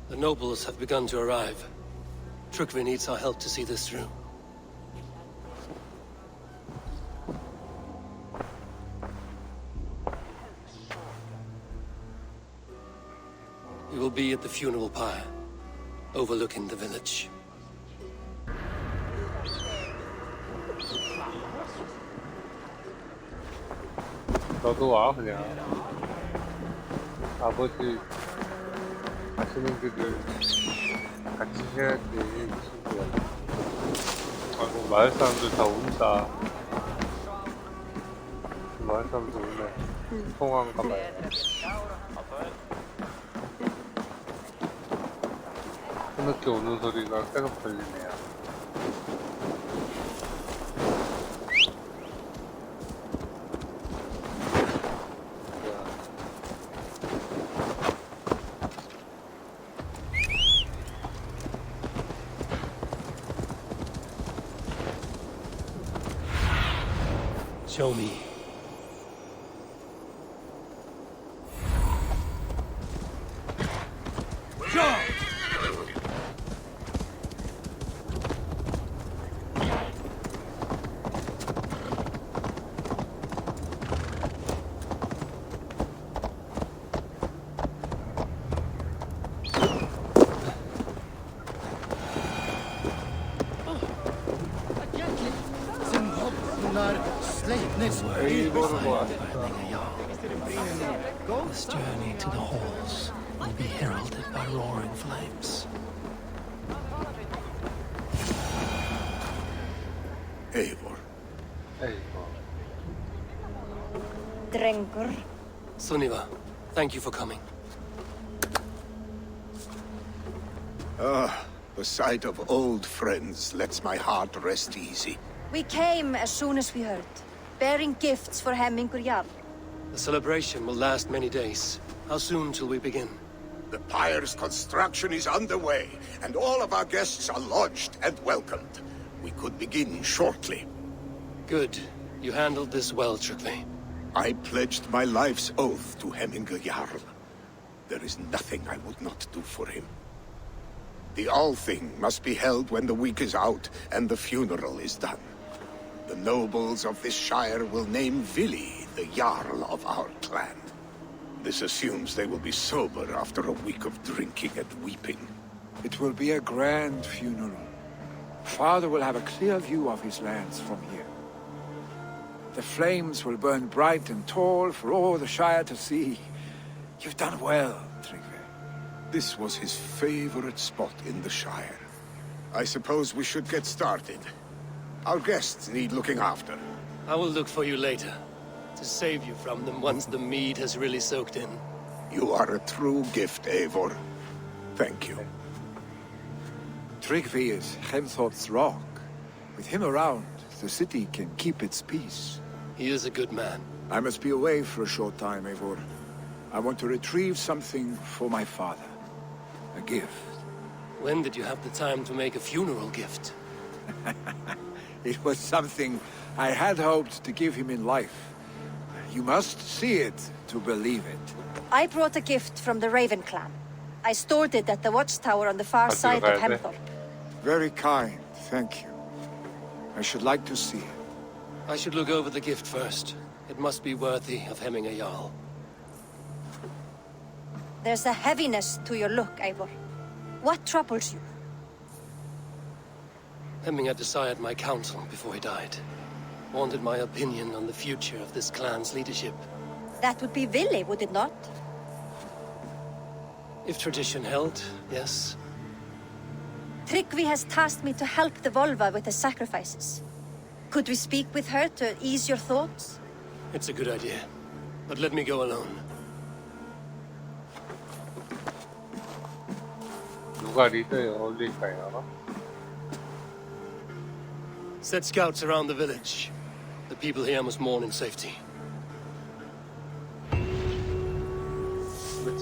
The nobles have begun to arrive. Trukvi needs our help to see this through. We will be at the funeral pyre. overlooking the village. 너도 와 그냥. 아버지 가시는 길을 같이 해야지 친구야. 아이고 마을 사람들 다 운다. 마을 사람들 오네. 통화인가 봐요. 흐느껴 우는 소리가 계속 들리네요. Show me. This journey to the halls will be heralded by roaring flames. Eivor. Drengur. Sunniva, thank you for coming. Ah, the sight of old friends lets my heart rest easy. We came as soon as we heard, bearing gifts for Hemmingur Jarl. The celebration will last many days. How soon shall we begin? The pyre's construction is underway, and all of our guests are lodged and welcomed. We could begin shortly. Good. You handled this well, Tryggvi. I pledged my life's oath to Hemmingur Jarl. There is nothing I would not do for him. The Althing must be held when the week is out and the funeral is done. The nobles of this shire will name Vili the Jarl of our clan. This assumes they will be sober after a week of drinking and weeping. It will be a grand funeral. Father will have a clear view of his lands from here. The flames will burn bright and tall for all the Shire to see. You've done well, Tryggvi. This was his favorite spot in the Shire. I suppose we should get started. Our guests need looking after. I will look for you later, to save you from them once the mead has really soaked in. You are a true gift, Eivor. Thank you. Tryggvi is Hemthorp's rock. With him around, the city can keep its peace. He is a good man. I must be away for a short time, Eivor. I want to retrieve something for my father. A gift. When did you have the time to make a funeral gift? It was something I had hoped to give him in life. You must see it to believe it. I brought a gift from the Raven clan. I stored it at the watchtower on the far side of Hemthorp. Very kind, thank you. I should like to see it. I should look over the gift first. It must be worthy of Hemmingur Jarl. There's a heaviness to your look, Eivor. What troubles you? Hemming desired my counsel before he died. Wanted my opinion on the future of this clan's leadership. That would be Vili, would it not? If tradition held, yes. Tryggvi has tasked me to help the Volva with the sacrifices. Could we speak with her to ease your thoughts? It's a good idea. But let me go alone. 누가 리더에 어울릴까요? Set scouts around the village. The people here must mourn in safety.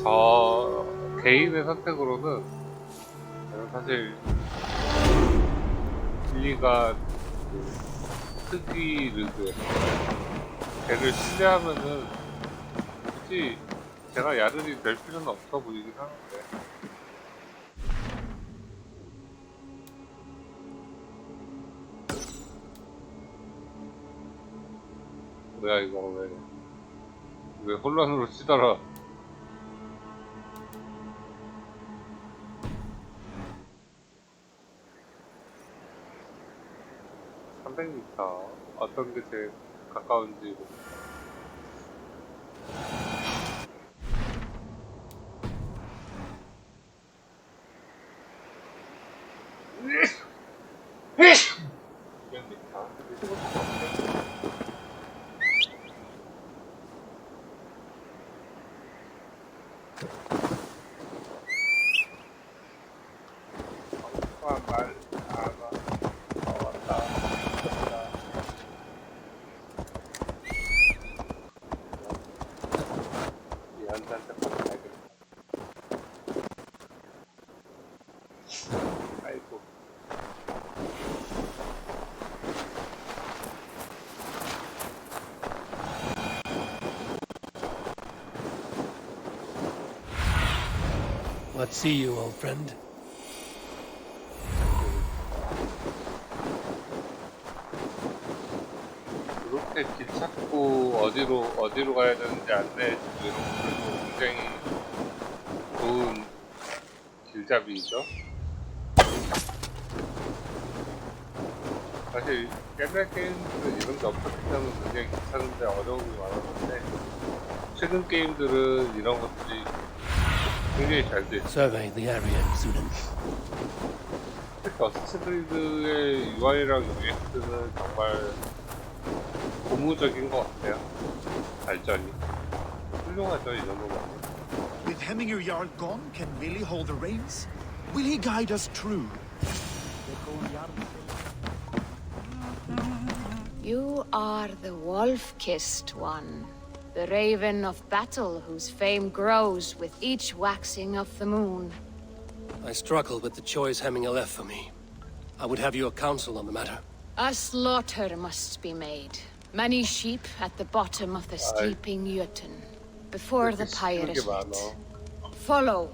저 개인의 선택으로는 저는 사실 빌리가 크기 르드 걔를 신뢰하면은 굳이 제가 야르이 될 필요는 없어 보이긴 하는데. 뭐야 이거 왜 혼란으로 치더라. 300m. 어떤 게 제일 가까운지. What see you, old friend? 그렇게 길 찾고 어디로 가야 되는지 안내해주고 이런 것들도 굉장히 좋은 길잡이죠. 사실 옛날 게임들은 이런 게 없었기 때문에 굉장히 괜찮은데 어려움이 많았는데 최근 게임들은 이런 것들이 굉장히 잘 돼 있어요. Survey the area, student. 특히 어새신크리드의 UI랑 UX는 정말 고무적인 것 같아요. 발전이 훌륭하죠, 이 정도면. With Hemminger Jarl gone, can Willie hold the reins? Will he guide us true? You are the wolf-kissed one. The raven of battle whose fame grows with each waxing of the moon. I struggle with the choice Hemminger left for me. I would have your counsel on the matter. A slaughter must be made. Many sheep at the bottom of the sleeping Jotun, before the pyre is lit. Follow.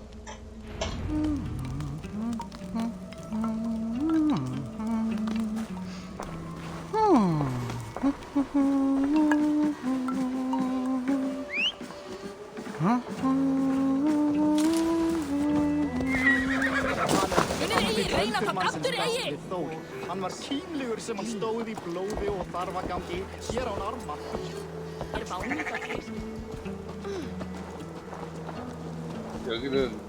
Hann var tímlegur sem að stóð í blóði og þarfagangi hér án arma. 여기는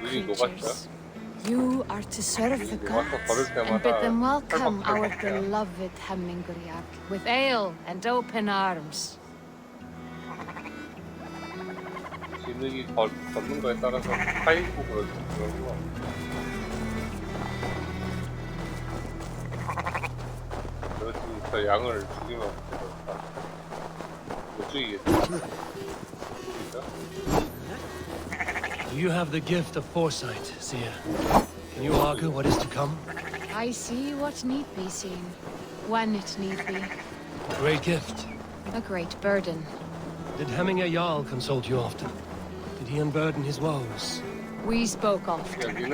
눈이 녹았죠. You are to serve the gods and bid them welcome our beloved Hemminger Jarl with ale and open arms. 지능이 걷는 거에 따라서 파이고 그런 거. 그렇지부터 양을 죽이면 되겠다. 못 죽이겠다. Do you have the gift of foresight, Seer? Can you argue what is to come? I see what need be seen, when it need be. A great gift. A great burden. Did Hemminger Jarl consult you often? Did he unburden his woes? We spoke often,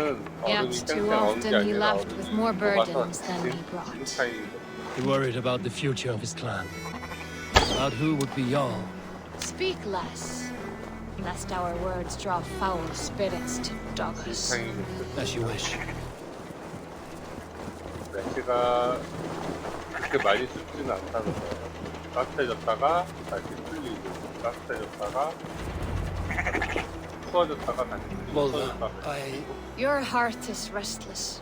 yet too often he left with more burdens than he brought. He worried about the future of his clan. About who would be Jarl. Speak less, lest our words draw foul spirits to dog us. As you wish. 날씨가 그렇게 많이 춥지는 않다는 거예요. 따뜻해졌다가 다시 풀리고, 따뜻해졌다가 추워졌다가 다시 풀리고, 추워졌다가 다시. Your heart is restless.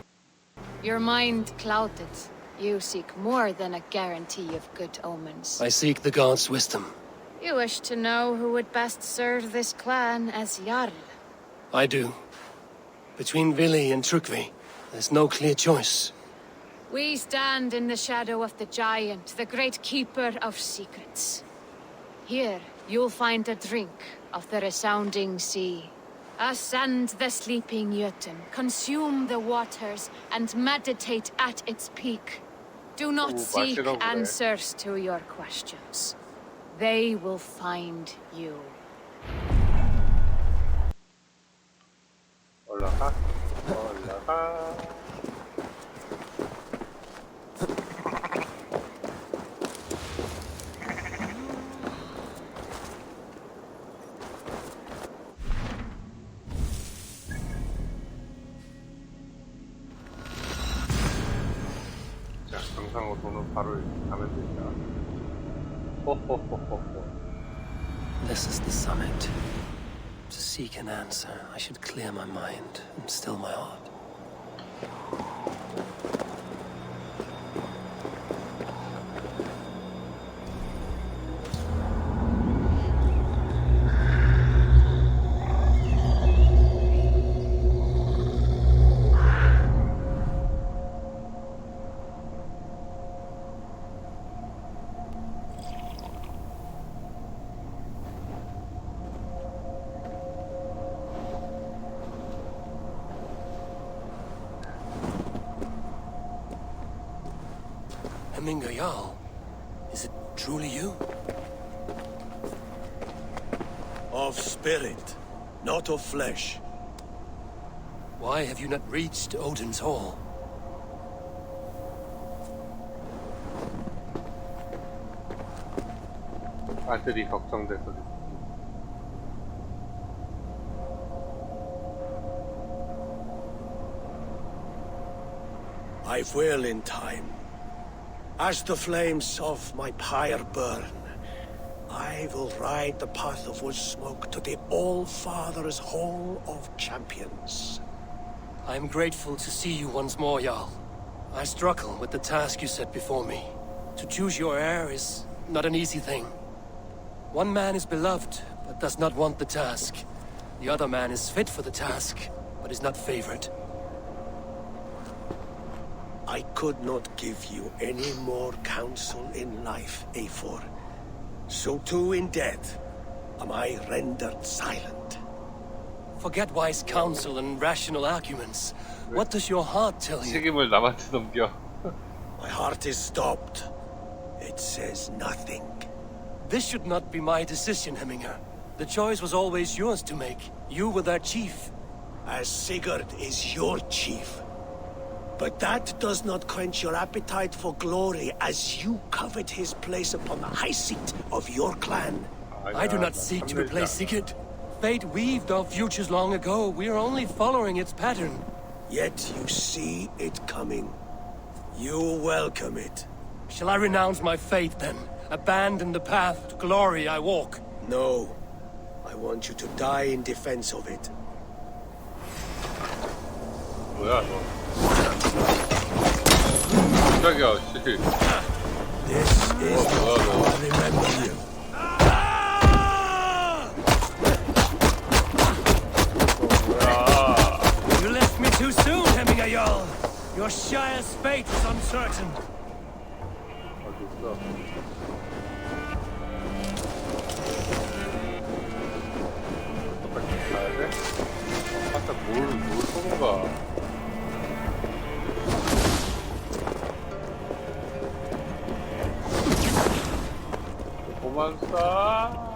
Your mind clouded. You seek more than a guarantee of good omens. I seek the gods' wisdom. You wish to know who would best serve this clan as Jarl. I do. Between Vili and Trukvi, there's no clear choice. We stand in the shadow of the giant, the great keeper of secrets. Here, you'll find a drink of the resounding sea. Ascend the sleeping Jotun, consume the waters, and meditate at its peak. Do not seek answers to your questions. They will find you. 올라가, 올라가. 정상으로 돈은 바로 이렇게 가면 된다. 호호호호호. This is the summit. To seek an answer, I should clear my mind and still my heart. Jarl, is it truly you? Of spirit, not of flesh. Why have you not reached Odin's Hall? 아들이 걱정돼서. I will in time. As the flames of my pyre burn, I will ride the path of wood smoke to the All-Father's Hall of Champions. I am grateful to see you once more, Jarl. I struggle with the task you set before me. To choose your heir is not an easy thing. One man is beloved, but does not want the task. The other man is fit for the task, but is not favored. I could not give you any more counsel in life, Eivor. So too in death am I rendered silent. Forget wise counsel and rational arguments. What does your heart tell you? 책임을 남한테 넘겨. My heart is stopped. It says nothing. This should not be my decision, Hemminger. The choice was always yours to make. You were their chief. As Sigurd is your chief. But that does not quench your appetite for glory as you covet his place upon the high seat of your clan. I do not seek to replace Sigurd. Fate weaved our futures long ago. We are only following its pattern. Yet you see it coming. You welcome it. Shall I renounce my faith then? Abandon the path to glory I walk? No. I want you to die in defense of it. 뭐야 너? 깜짝이야, 씨. This is what I remember you. You left me too soon, Hemminger Jarl. Your Shire's fate is uncertain. 똑같이 가야 돼? 아까 뭘 쏘는 거야? 그만 쏴.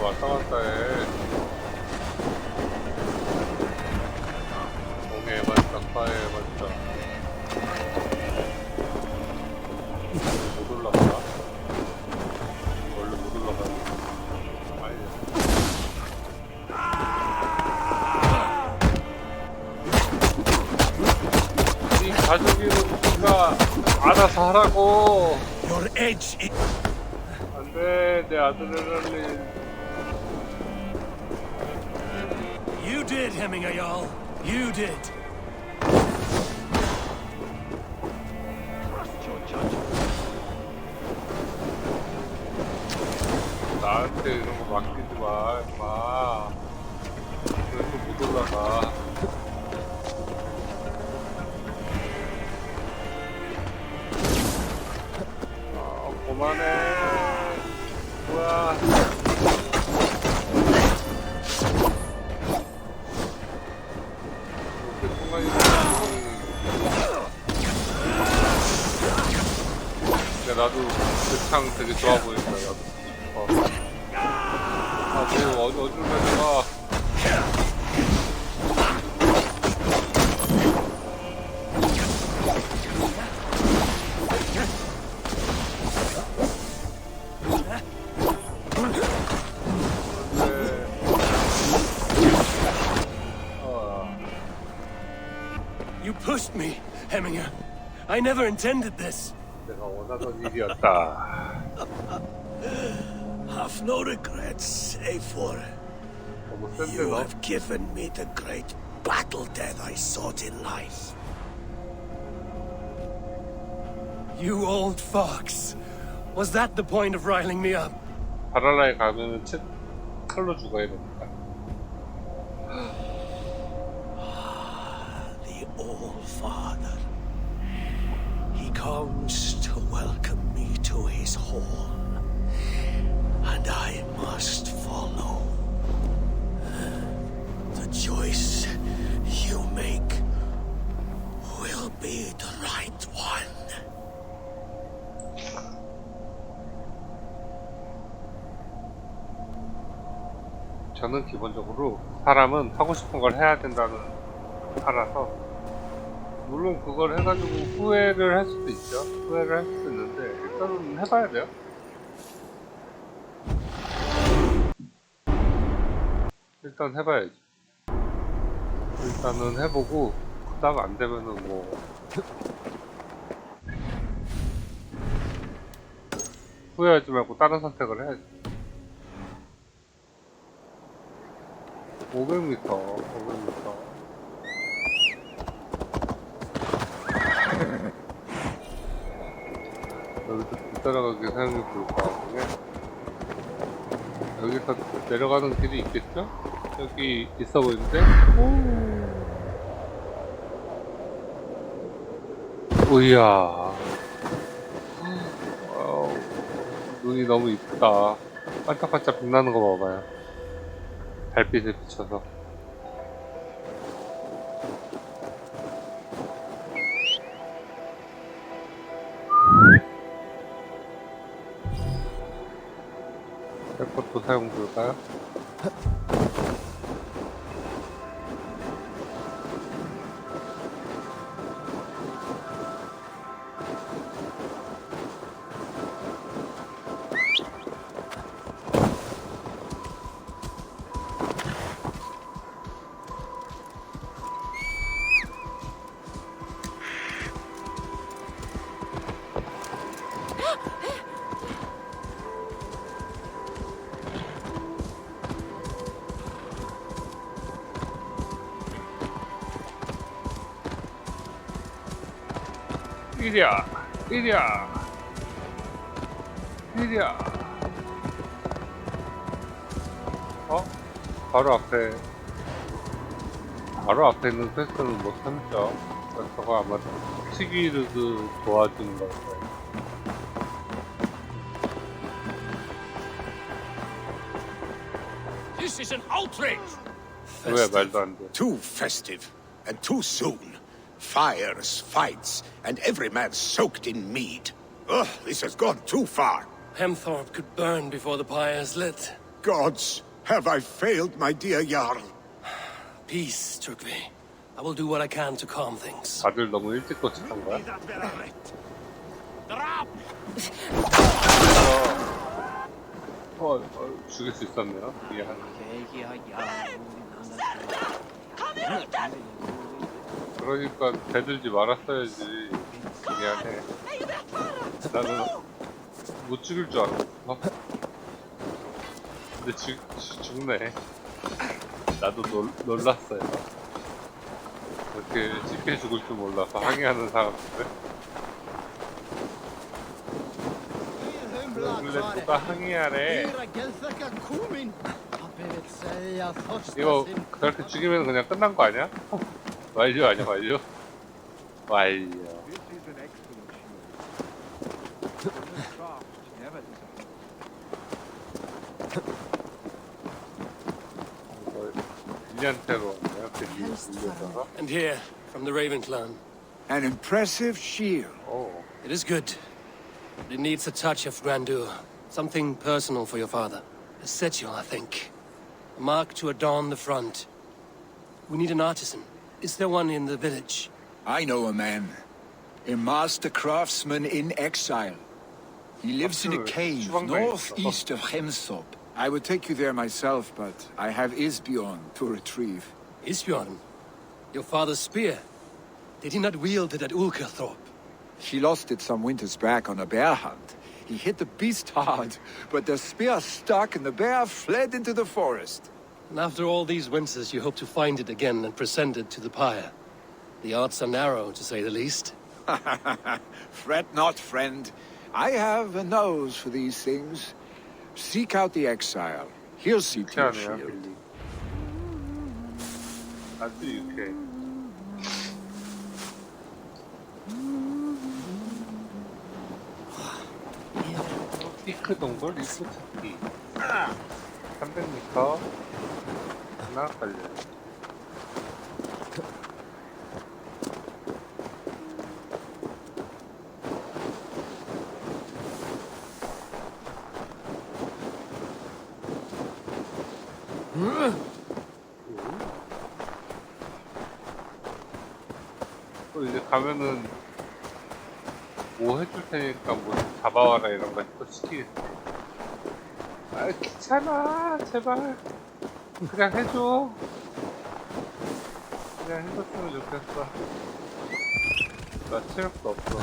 왔다 갔다 해. 공에 맞다, 파에 맞다. 못 올라가? 원래 못 올라가. 빨리. 이 가족이는 누가 알아서 하라고. Your edge is... 안 돼, 내 아드레날린. You did, Hemminger Jarl. You did. 나한테 이런 거 맡기지 마, 임마. 그래서 못 올라가. 그만해. 뭐야. 나도 그 창 되게 좋아 보인다. 나도 뭐 어디로 내려가. pushed me, Heminger. I never intended this. 내가 원하던 일이었다. Have no regrets, Eivor. You have given me the great battle death I sought in life. You old fox. Was that the point of riling me up? 바랄라에 가면은 칼로 죽어야 됩니다. The old father. He comes to welcome me to his hall, and I must follow. The choice you make will be the right one. 저는 기본적으로 사람은 하고 싶은 걸 해야 된다는 파라서, 물론 그걸 해가지고 후회를 할 수도 있죠. 후회를 할 수도 있는데 일단은 해봐야 돼요. 일단 해봐야지. 일단은 해보고 그 다음 안 되면은 뭐 후회하지 말고 다른 선택을 해야지. 500m. 여기서 뒤따라가게 사용해 볼까 하네. 여기서 내려가는 길이 있겠죠? 여기 있어 보이는데? 오이야. 와우. 눈이 너무 이쁘다. 반짝반짝 빛나는 거 봐봐요. 달빛에 비춰서. 헬퍼도 사용 볼까요? 이리야. 바로 앞에 있는 퀘스트는 못 참죠. 저거 아마 시기르드 도와주는 걸 거예요. This is an outrage. 왜 말도 안 돼? Too festive and too soon. Fires, fights, and every man soaked in mead. Ugh, this has gone too far. Hemthorpe could burn before the pyre's lit. Gods, have I failed my dear Jarl? Peace, Turkey. I will do what I can to calm things. 다들 너무 일찍 도착한 거야? 죽일 수 있었네요. 미안. 그러니까 대들지 말았어야지. 미안해. 나는 못 죽일 줄 알았어. 근데 죽네. 나도 놀랐어요. 이렇게 쉽게 죽을 줄 몰라서 항의하는 사람인데. 원래 누가 항의하래. 이거 그렇게 죽이면 그냥 끝난 거 아니야? 완료 아니야, 완료? 완료. And here, from the Raven clan. An impressive shield. Oh. It is good. But it needs a touch of grandeur. Something personal for your father. A sigil, I think. A mark to adorn the front. We need an artisan. Is there one in the village? I know a man. A master craftsman in exile. He lives in a cave northeast of Hemthorpe. I would take you there myself, but I have Isbjorn to retrieve. Isbjorn? Your father's spear? Did he not wield it at Ulkerthorpe? He lost it some winters back on a bear hunt. He hit the beast hard, but the spear stuck and the bear fled into the forest. And after all these winters, you hope to find it again and present it to the pyre. The odds are narrow, to say the least. Fret not, friend. I have a nose for these things. Seek out the exile. He'll see to your shield. 아주 유쾌해. 피크 동굴 입구 찾기. 300m 하나 걸려요. 또 이제 가면은 뭐 해줄 테니까 뭐 잡아와라 이런 거 또 시키겠지. 아 귀찮아 제발 그냥 해줘. 그냥 해줬으면 좋겠어. 나 체력도 없어.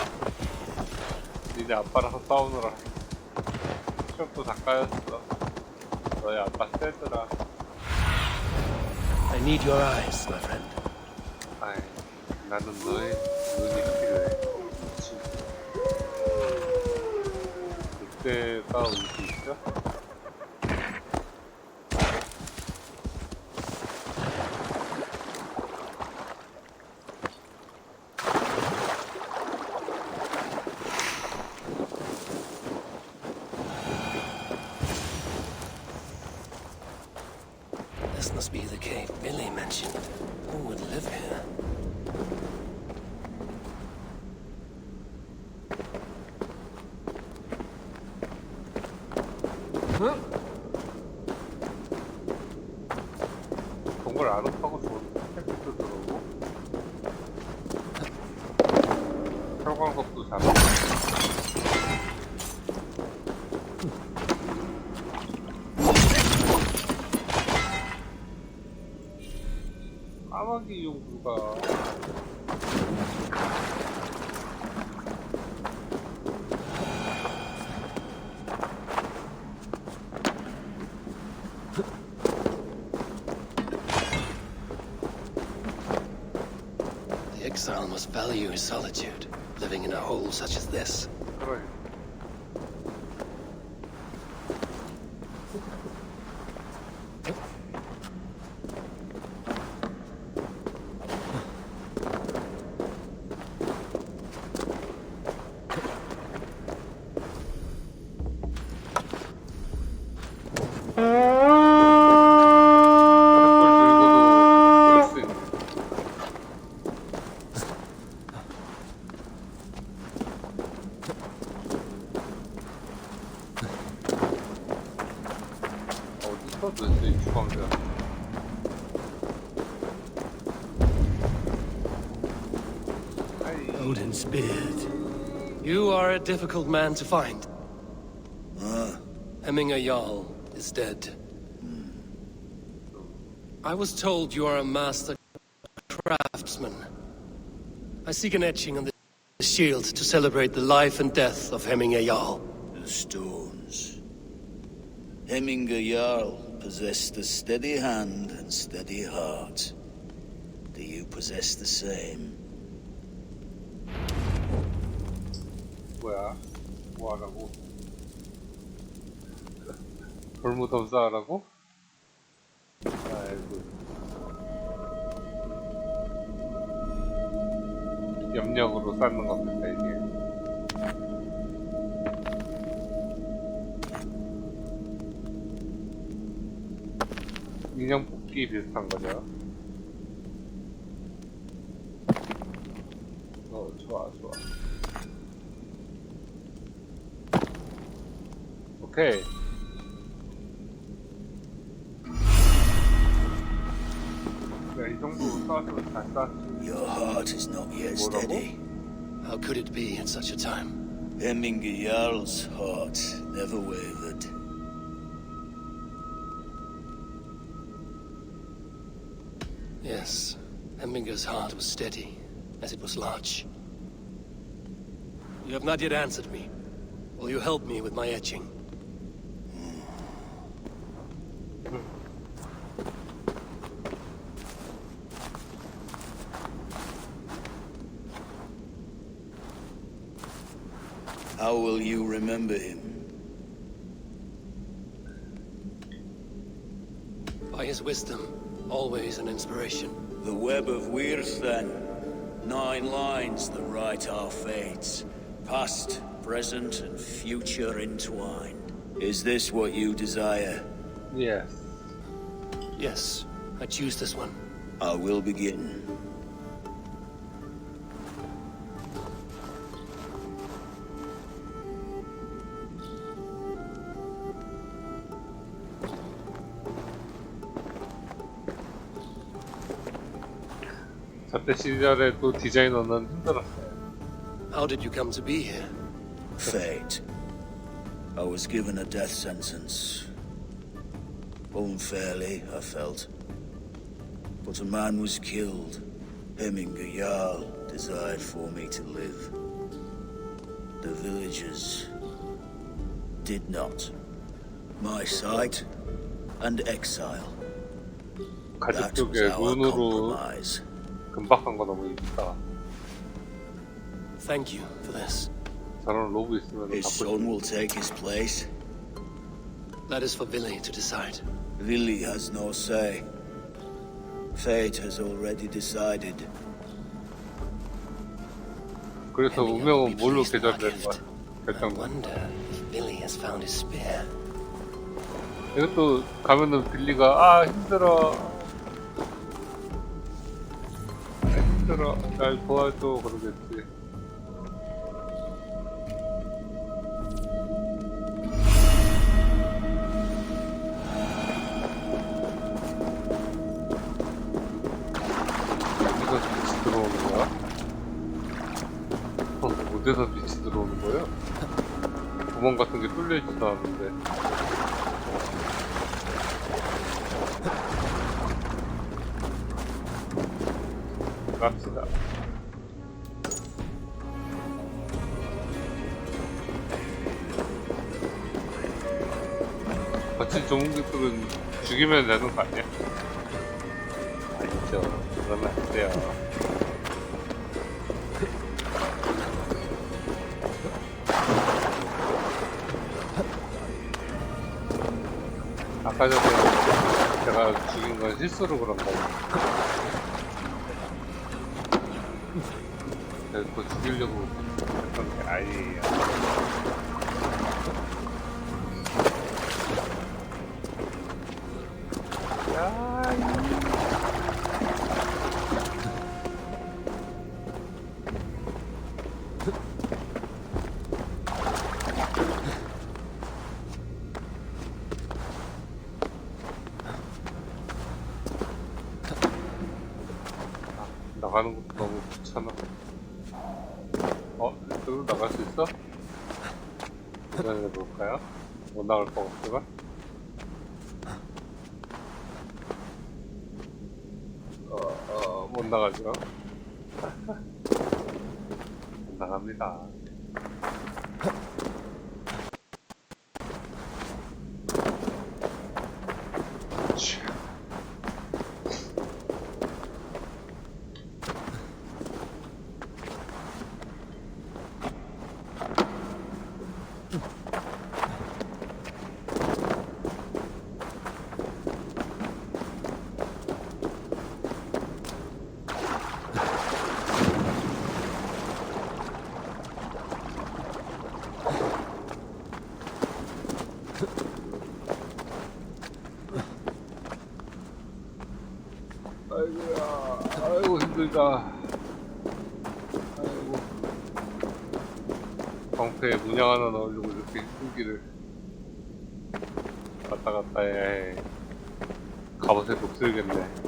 니네 아빠랑 싸우느라 체력도 다 까였어. 너희 아빠 세더라. I need your eyes, my friend. 아이 나는 너의 눈이 필요해. 늑대가 올 수 있어? This must be the cave Billy mentioned. Who would live here? 동굴 안 파고 좋은 햇빛도 들어오고 혈광석도 잡아. 까마귀 용구가 The exile must value his solitude, living in a hole such as this. 그래. Odin's beard. You are a difficult man to find. Hemminger Jarl is dead. I was told you are a master craftsman. I seek an etching on the shield to celebrate the life and death of Hemminger Jarl. The stones. Hemminger Jarl possessed a steady hand and steady heart. Do you possess the same? 뭐야? 뭐하라고? 돌무덤 쌓으라고? 아이고 염력으로 쌓는 겁니다 이게. 인형 뽑기 비슷한 거죠. 좋아 좋아. 오케이. 야, 이 정도 쌓았으면 잘 쌓았지. Your heart is not yet steady. How could it be at such a time? Hemminger Jarl's heart never wavered. Yes, Hemminger's heart was steady, as it was large. You have not yet answered me. Will you help me with my etching? How will you remember him? By his wisdom, always an inspiration. The web of Wirth, then. 9 lines that write our fates. Past, present, and future entwined. Is this what you desire? Yes. Yes, I choose this one. I will begin. 저때 시절에 또 디자이너는 힘들었어요. How did you come to be here? Fate. I was given a death sentence. Unfairly, I felt. But a man was killed. Hemminger Jarl desired for me to live. The villagers did not. My sight and exile. 가죽 That was 쪽에 our 눈으로 compromise. 금박한 거 너무 이쁘다. Thank you for this. 저런 로브 있으면 His son will take his place. That is for Villy to decide. Villy has no say. Fate has already decided. 그래서 운명은 뭘로 계절되는 거야? 결정. wonder if Villy has found his spear. 이것도 가면은 빌리가 힘들어. 힘들어. 날 도와줘 그러겠지. 어디서 빛이 들어오는 거예요? 구멍 같은 게 뚫려 있지도 않은데. 갑시다. 거친 조문객들은 죽이면 되는 거 아니야? 아니죠. 그러면 안 돼요. 아까 전에 제가 죽인 건 실수로 그런 거예요. 그거 죽이려고 했던 게 아니에요. 나가는 것도 너무 귀찮아. 이쪽으로 나갈 수 있어? 도전해볼까요? 못 나갈 것 같지만? 못 나가죠? 못 나갑니다. 아이고 힘들다. 아이고 방패에 문양 하나 넣으려고 이렇게 힘든 길을 갔다 갔다 해. 갑옷에 녹슬겠네.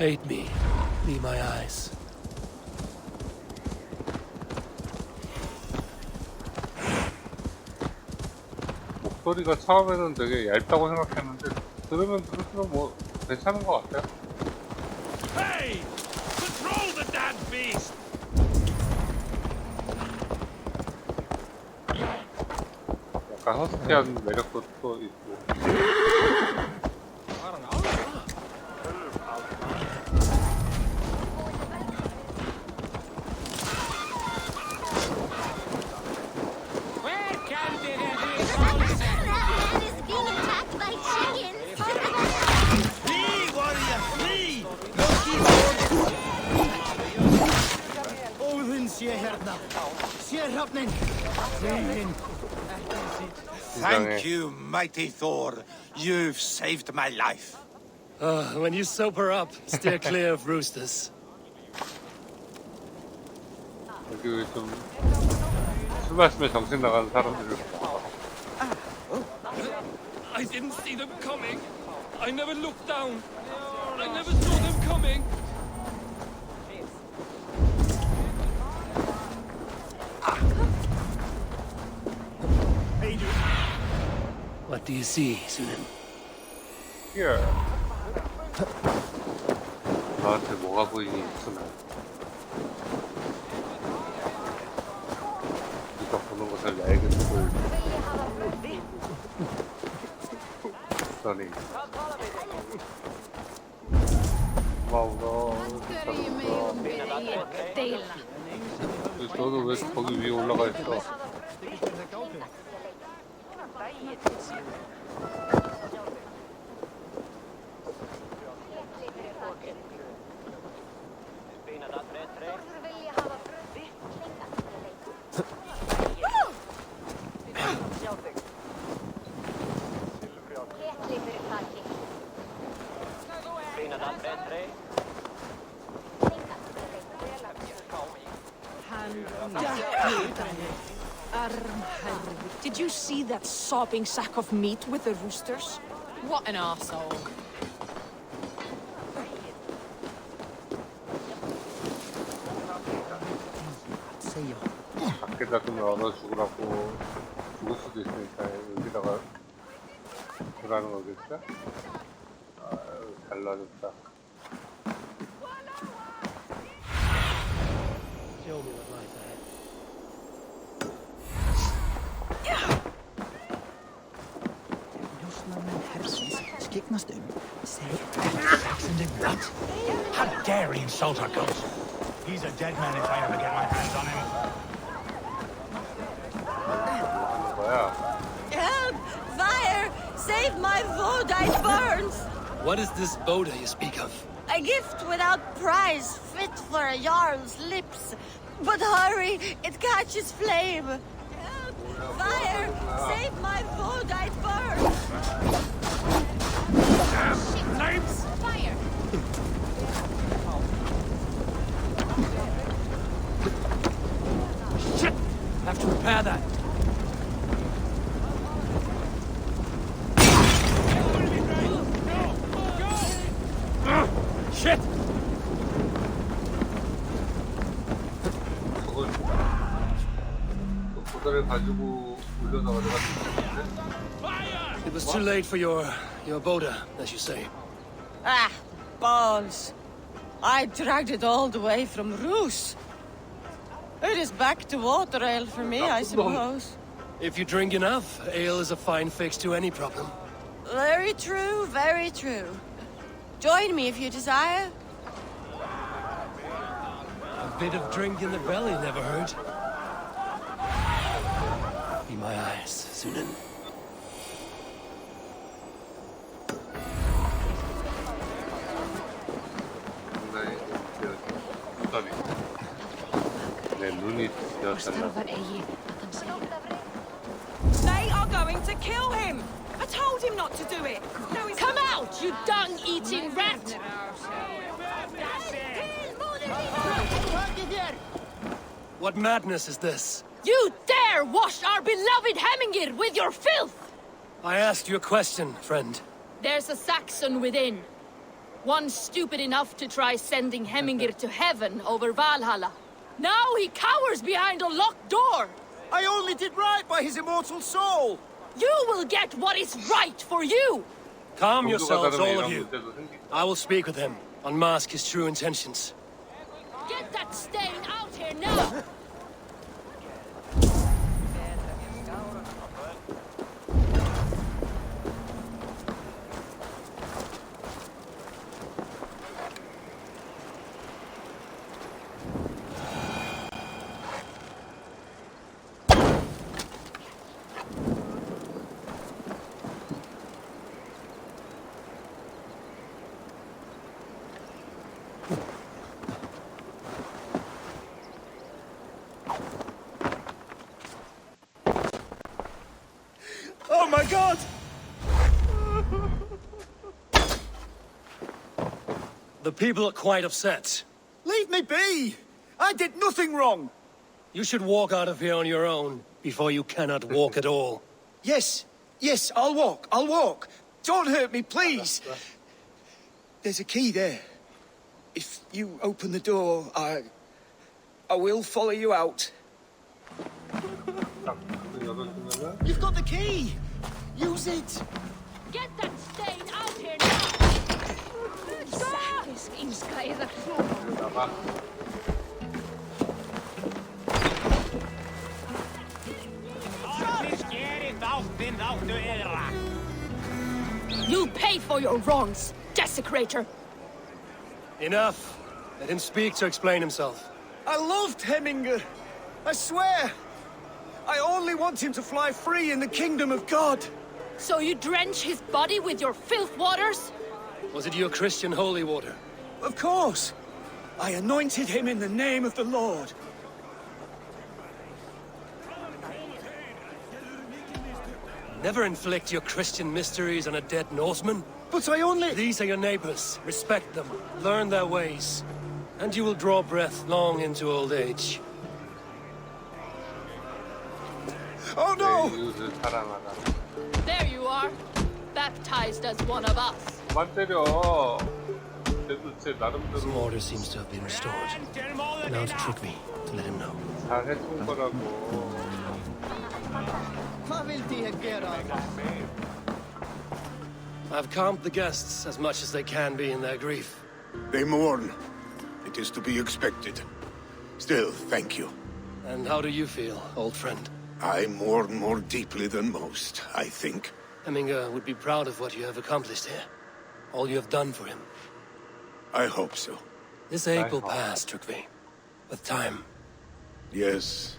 hate me. Be my eyes. 목소리가 처음에는 되게 얇다고 생각했는데 들으면 들을수록 뭐 괜찮은 것 같아요. Hey! Control the damn beast! 약간 허스키한 매력도 또 있고. Thank you, mighty Thor. You've saved my life. When you sober up, steer clear of roosters. 여기 좀 술 마시면 정신 나가는 사람들을. I didn't see them coming. I never looked down. I never saw them coming. What do you see, Sunan? Here. 나한테 뭐가 보이니, 수나. 네가 보는 것을 나에게 보고 있으니. 고마워. 너도 왜 거기 위에 올라가 있어? Did you see that sopping sack of meat with the roosters? What an arsehole. 밖에다 두면 얼어 죽으라고 죽을 수도 있으니까 여기다가 두라는 거겠죠? 아유, 잘 놔줬다. Show me what lies ahead. Njósnarmenn hersins skyggnast Say Saxon what? How dare he insult our ghost? He's a dead man if I ever get my hands on him. Help! Fire! Save my vote, it burns! What is this Boda you speak of? A gift without price, fit for a Jarl's lips. But hurry, it catches flame. Help! Fire! Save my vote, it burns! Flames! Fire! Shit! I have to repair that. Shit! 고다를 가지고 올려다가 내가 죽었는데? It was too late for your Boda, as you say. Ah, balls. I dragged it all the way from Roos. It is back to water ale for me, I suppose. If you drink enough, ale is a fine fix to any problem. Very true, very true. Join me if you desire. A bit of drink in the belly never hurt. Be my eyes, Sunan. 내 눈이 되었잖아. They are going to kill him! I told him not to do it! No, he's Come out, you dung-eating rat! What madness is this? You dare wash our beloved Hemingir with your filth! I asked you a question, friend. There's a Saxon within. One stupid enough to try sending Hemingr to heaven over Valhalla. Now he cowers behind a locked door! I only did right by his immortal soul! You will get what is right for you! Calm yourselves, all of you. I will speak with him, unmask his true intentions. Get that stain out here now! Oh my god! The people are quite upset. Leave me be! I did nothing wrong! You should walk out of here on your own, before you cannot walk at all. Yes, I'll walk. Don't hurt me, please! There's a key there. If you open the door, I will follow you out. You've got the key! Use it! Get that stain out here now! Säkis inskaider. You'll pay for your wrongs, desecrator! Enough. Let him speak to explain himself. I loved Hemingr. I swear. I only want him to fly free in the kingdom of God. So you drench his body with your filth waters? Was it your Christian holy water? Of course. I anointed him in the name of the Lord. Never inflict your Christian mysteries on a dead Norseman. But I only... These are your neighbors. Respect them. Learn their ways. And you will draw breath long into old age. Oh no! There you are. Baptized as one of us. Some order seems to have been restored. Now to trick me, to let him know. I've calmed the guests as much as they can be in their grief. They mourn. It is to be expected. Still, thank you. And how do you feel, old friend? I mourn more deeply than most, I think. Hemingr would be proud of what you have accomplished here. All you have done for him. I hope so. This ache will pass, Trygve. With time. Yes,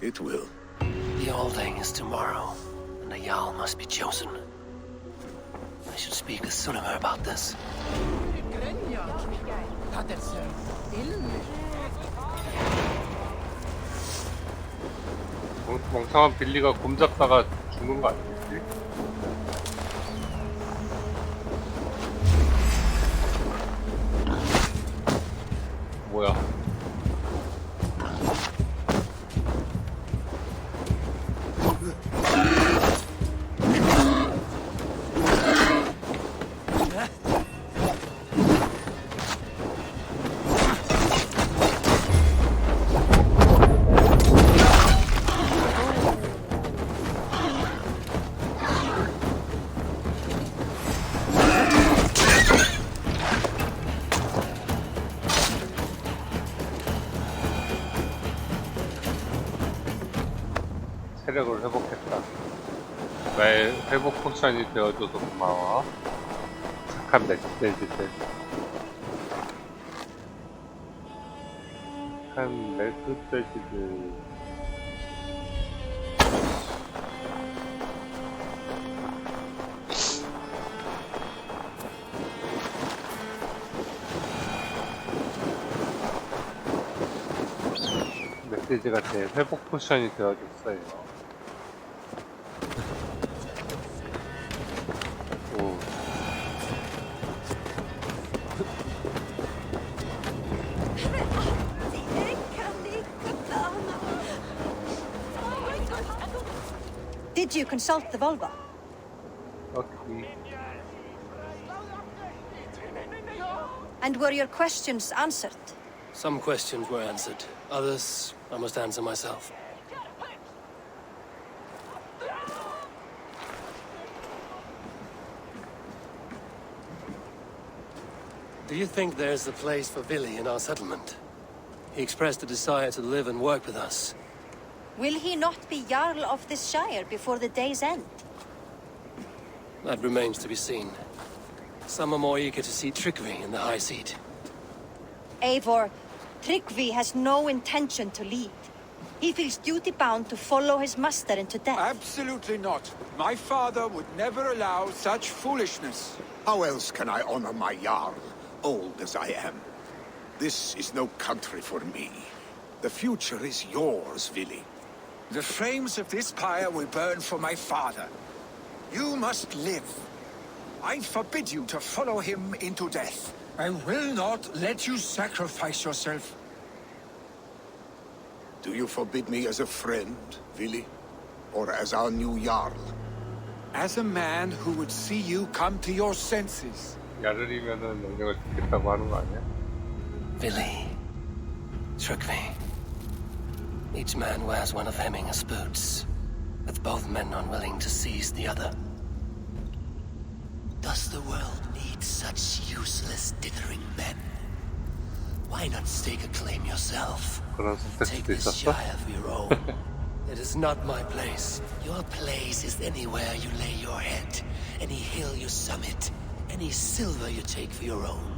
it will. The Alding is tomorrow, and a Jarl must be chosen. I should speak with Sunnema about this. 멍청한 빌리가 곰 잡다가 죽는 거 아니겠지? 뭐야? 체력을 회복했다. 나의 회복 포션이 되어줘서 고마워. 착한 멧돼지들. 착한 멧돼지들. 멧돼지가 제 회복 포션이 되어줬어요. Did you consult the Volva? Okay. And were your questions answered? Some questions were answered. Others, I must answer myself. Do you think there's a place for Billy in our settlement? He expressed a desire to live and work with us. Will he not be Jarl of this shire before the day's end? That remains to be seen. Some are more eager to see Tryggvi in the high seat. Eivor, Tryggvi has no intention to lead. He feels duty-bound to follow his master into death. Absolutely not. My father would never allow such foolishness. How else can I honor my Jarl, old as I am? This is no country for me. The future is yours, Vili. The flames of this pyre will burn for my father. You must live. I forbid you to follow him into death. I will not let you sacrifice yourself. Do you forbid me as a friend, Vili? Or as our new Jarl? As a man who would see you come to your senses. 야르리면은 능력을 듣겠다고 하는 거 아니야? Vili. Tryggvi. Each man wears one of Hemminger's boots, with both men unwilling to seize the other. Does the world need such useless, dithering men? Why not stake a claim yourself? Take this shire for your own. It is not my place. Your place is anywhere you lay your head, any hill you summit, any silver you take for your own.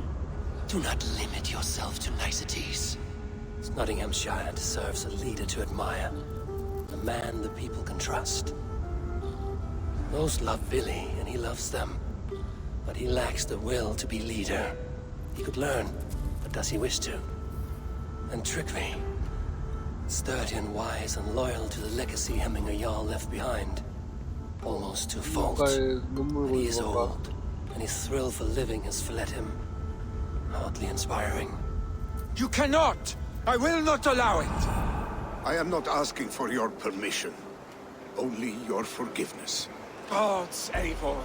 Do not limit yourself to niceties. Nottinghamshire deserves a leader to admire. A man the people can trust. Most love Billy, and he loves them. But he lacks the will to be leader. He could learn, but does he wish to? And Tryggvi, sturdy and wise and loyal to the legacy Hemminger Jarl left behind. Almost to a fault. But he is old, and his thrill for living has fled him. Hardly inspiring. You cannot! I will not allow it! I am not asking for your permission. Only your forgiveness. Gods, Eivor,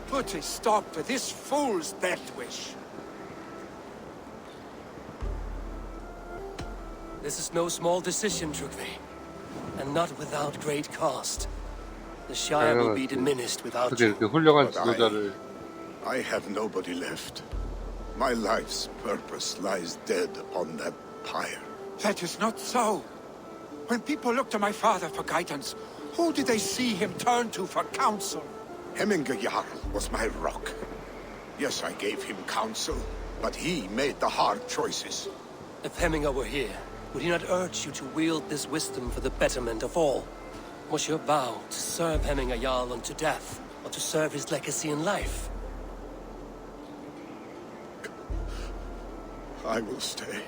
put a stop to this fool's death wish. This is no small decision, Tryggvi. And not without great cost. The Shire will be diminished without you. But I have nobody left. My life's purpose lies dead upon that pyre. That is not so. When people look to my father for guidance, who did they see him turn to for counsel? Hemminger Jarl was my rock. Yes, I gave him counsel, but he made the hard choices. If Hemminger were here, would he not urge you to wield this wisdom for the betterment of all? Was your vow to serve Hemminger Jarl unto death, or to serve his legacy in life? I will stay.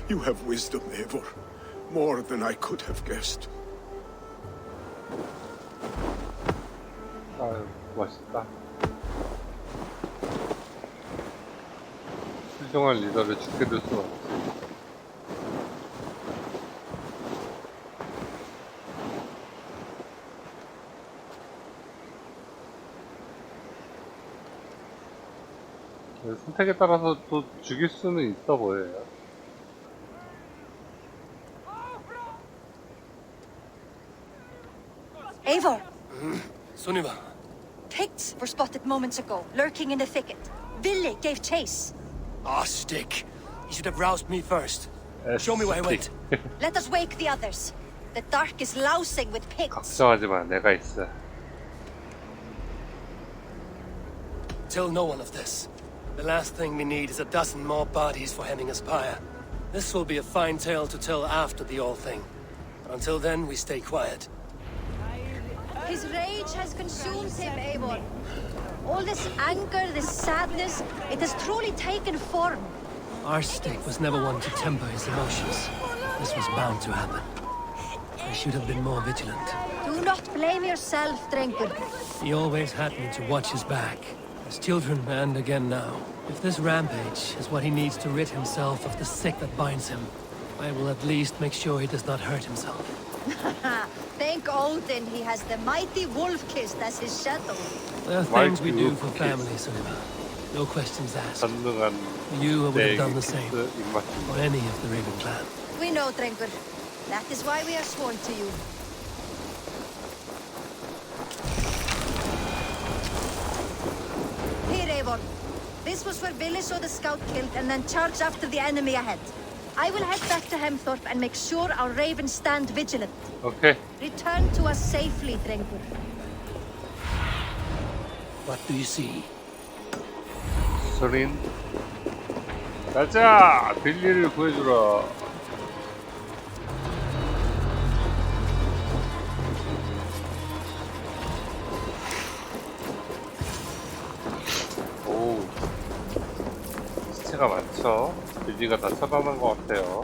You have wisdom, Eivor. More than I could have guessed. 아유, 멋있다. 훌륭한 리더를 죽게 될 수는 없지. 선택에 따라서 또 죽일 수는 있어 보여요. Eivor! Sunniva. Picts were spotted moments ago, lurking in the thicket. Vili gave chase. Ah, stick. He should have roused me first. Show me where he went. Let us wake the others. The dark is lousing with pigs. 걱정하지 마, 내가 있어. Tell no one of this. The last thing we need is a dozen more bodies for Hemminger's pyre. This will be a fine tale to tell after the all thing. But until then, we stay quiet. His rage has consumed him, Eivor. All this anger, this sadness, it has truly taken form. Our stick was never one to temper his emotions. This was bound to happen. I should have been more vigilant. Do not blame yourself, Drengur. He always had me to watch his back. As children, and again now. If this rampage is what he needs to rid himself of the sick that binds him, I will at least make sure he does not hurt himself. Thank Odin he has the mighty Wolf-Kissed as his shadow. There are things we do for family, Sunniva. No questions asked. 전능한 You would have done the 내 same. 입맛입니다. Or any of the Raven clan. We know, Drengur. That is why we are sworn to you. Here, Eivor. This was where Vili saw the scout killed and then charged after the enemy ahead. I will head back to Hemthorpe and make sure our ravens stand vigilant. Okay. Return to us safely, Drengur. What do you see? 소린. 가자! 빌리를 구해주라. 오. 시체가 많죠? 빌리가 다 처단한 것 같아요.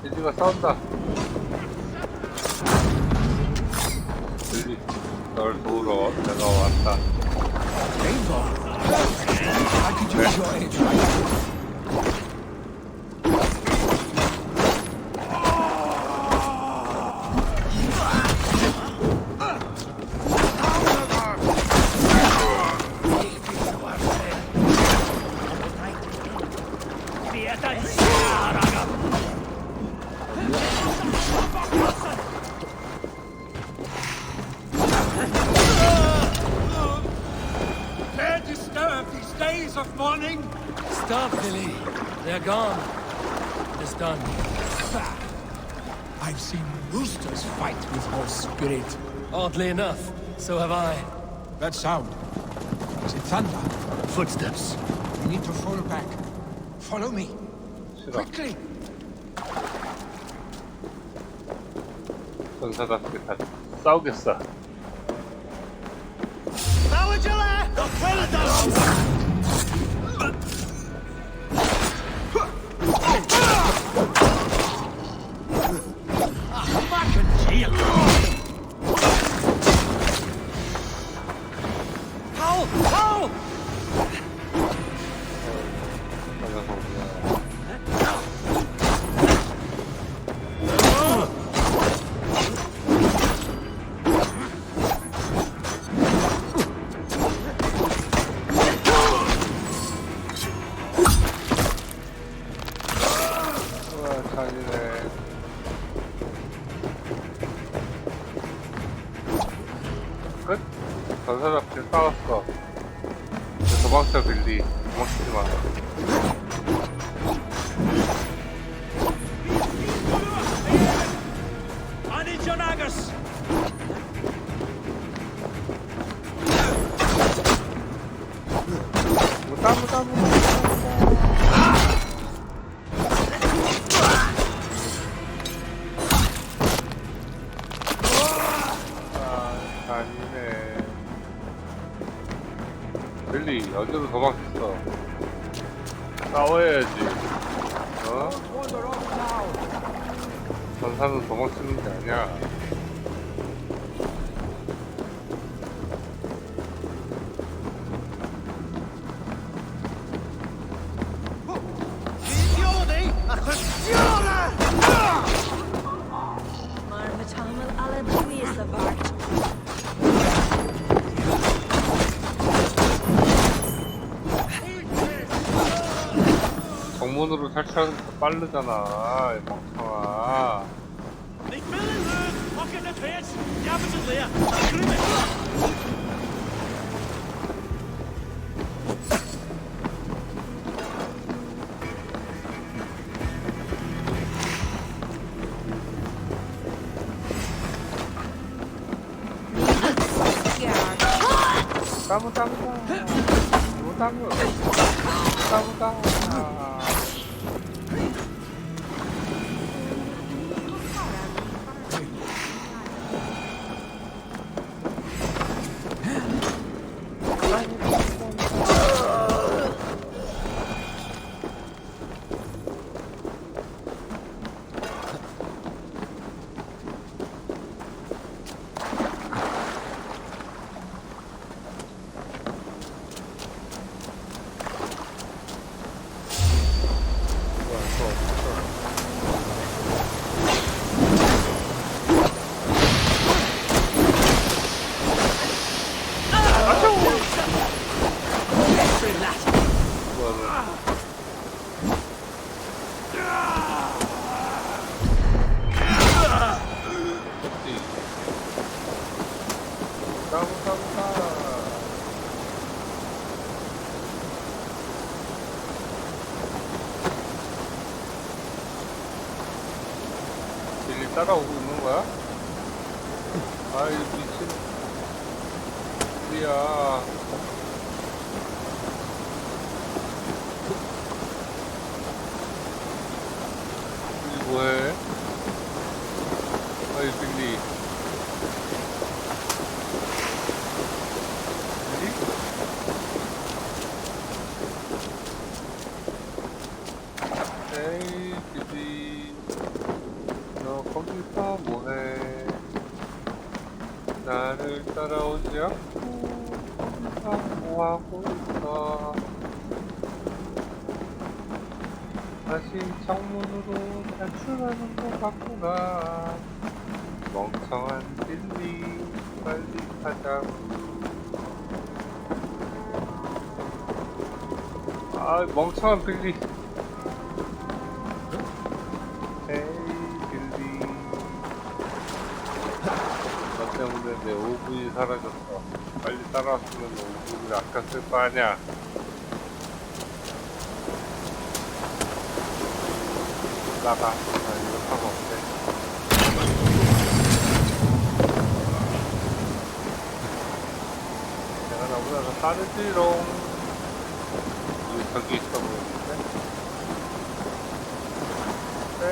빌리가 싸운다. 빌리, 널 도우러 내가 왔다. I could use your aid right now. Dare disturb these days of mourning? Stop, Billy. They're gone. It's done. I've seen roosters fight with more spirit. Oddly enough, so have I. That sound. Is it thunder? Footsteps. We need to fall back. Follow me. Quickly. 전사답게 다 싸우겠어. 끝? 전사답게 싸웠어. 도망쳐 빌리. 도망치지 마. Anijonagus! 아니네. 빌리, 어디로 도망쳤어? 싸워야지. 어? 전사는 도망치는 게 아니야. 정문으로 탈출하는 게 더 빠르잖아, 이 멍청아. 빌리 따라오고 있는 거야? 아이 미친 빌리야. 빌리 뭐해? 아이 빌리. 에이 빌리 너 거기서 뭐해? 나를 따라오지 않고 거기서 뭐하고 있어? 다시 창문으로 탈출하는 것 같구나. 멍청한 빌리 빨리 가자고. 아 멍청한 빌리. 에이 빌리 너 때문에 내 5분이 사라졌어. 빨리 따라왔으면 5분을 아꼈을 거 아냐. 나가. 나 이거 타고 없대. 내가 나보다 더 빠르지롱. 여기 저기 있어 보이는데? 네.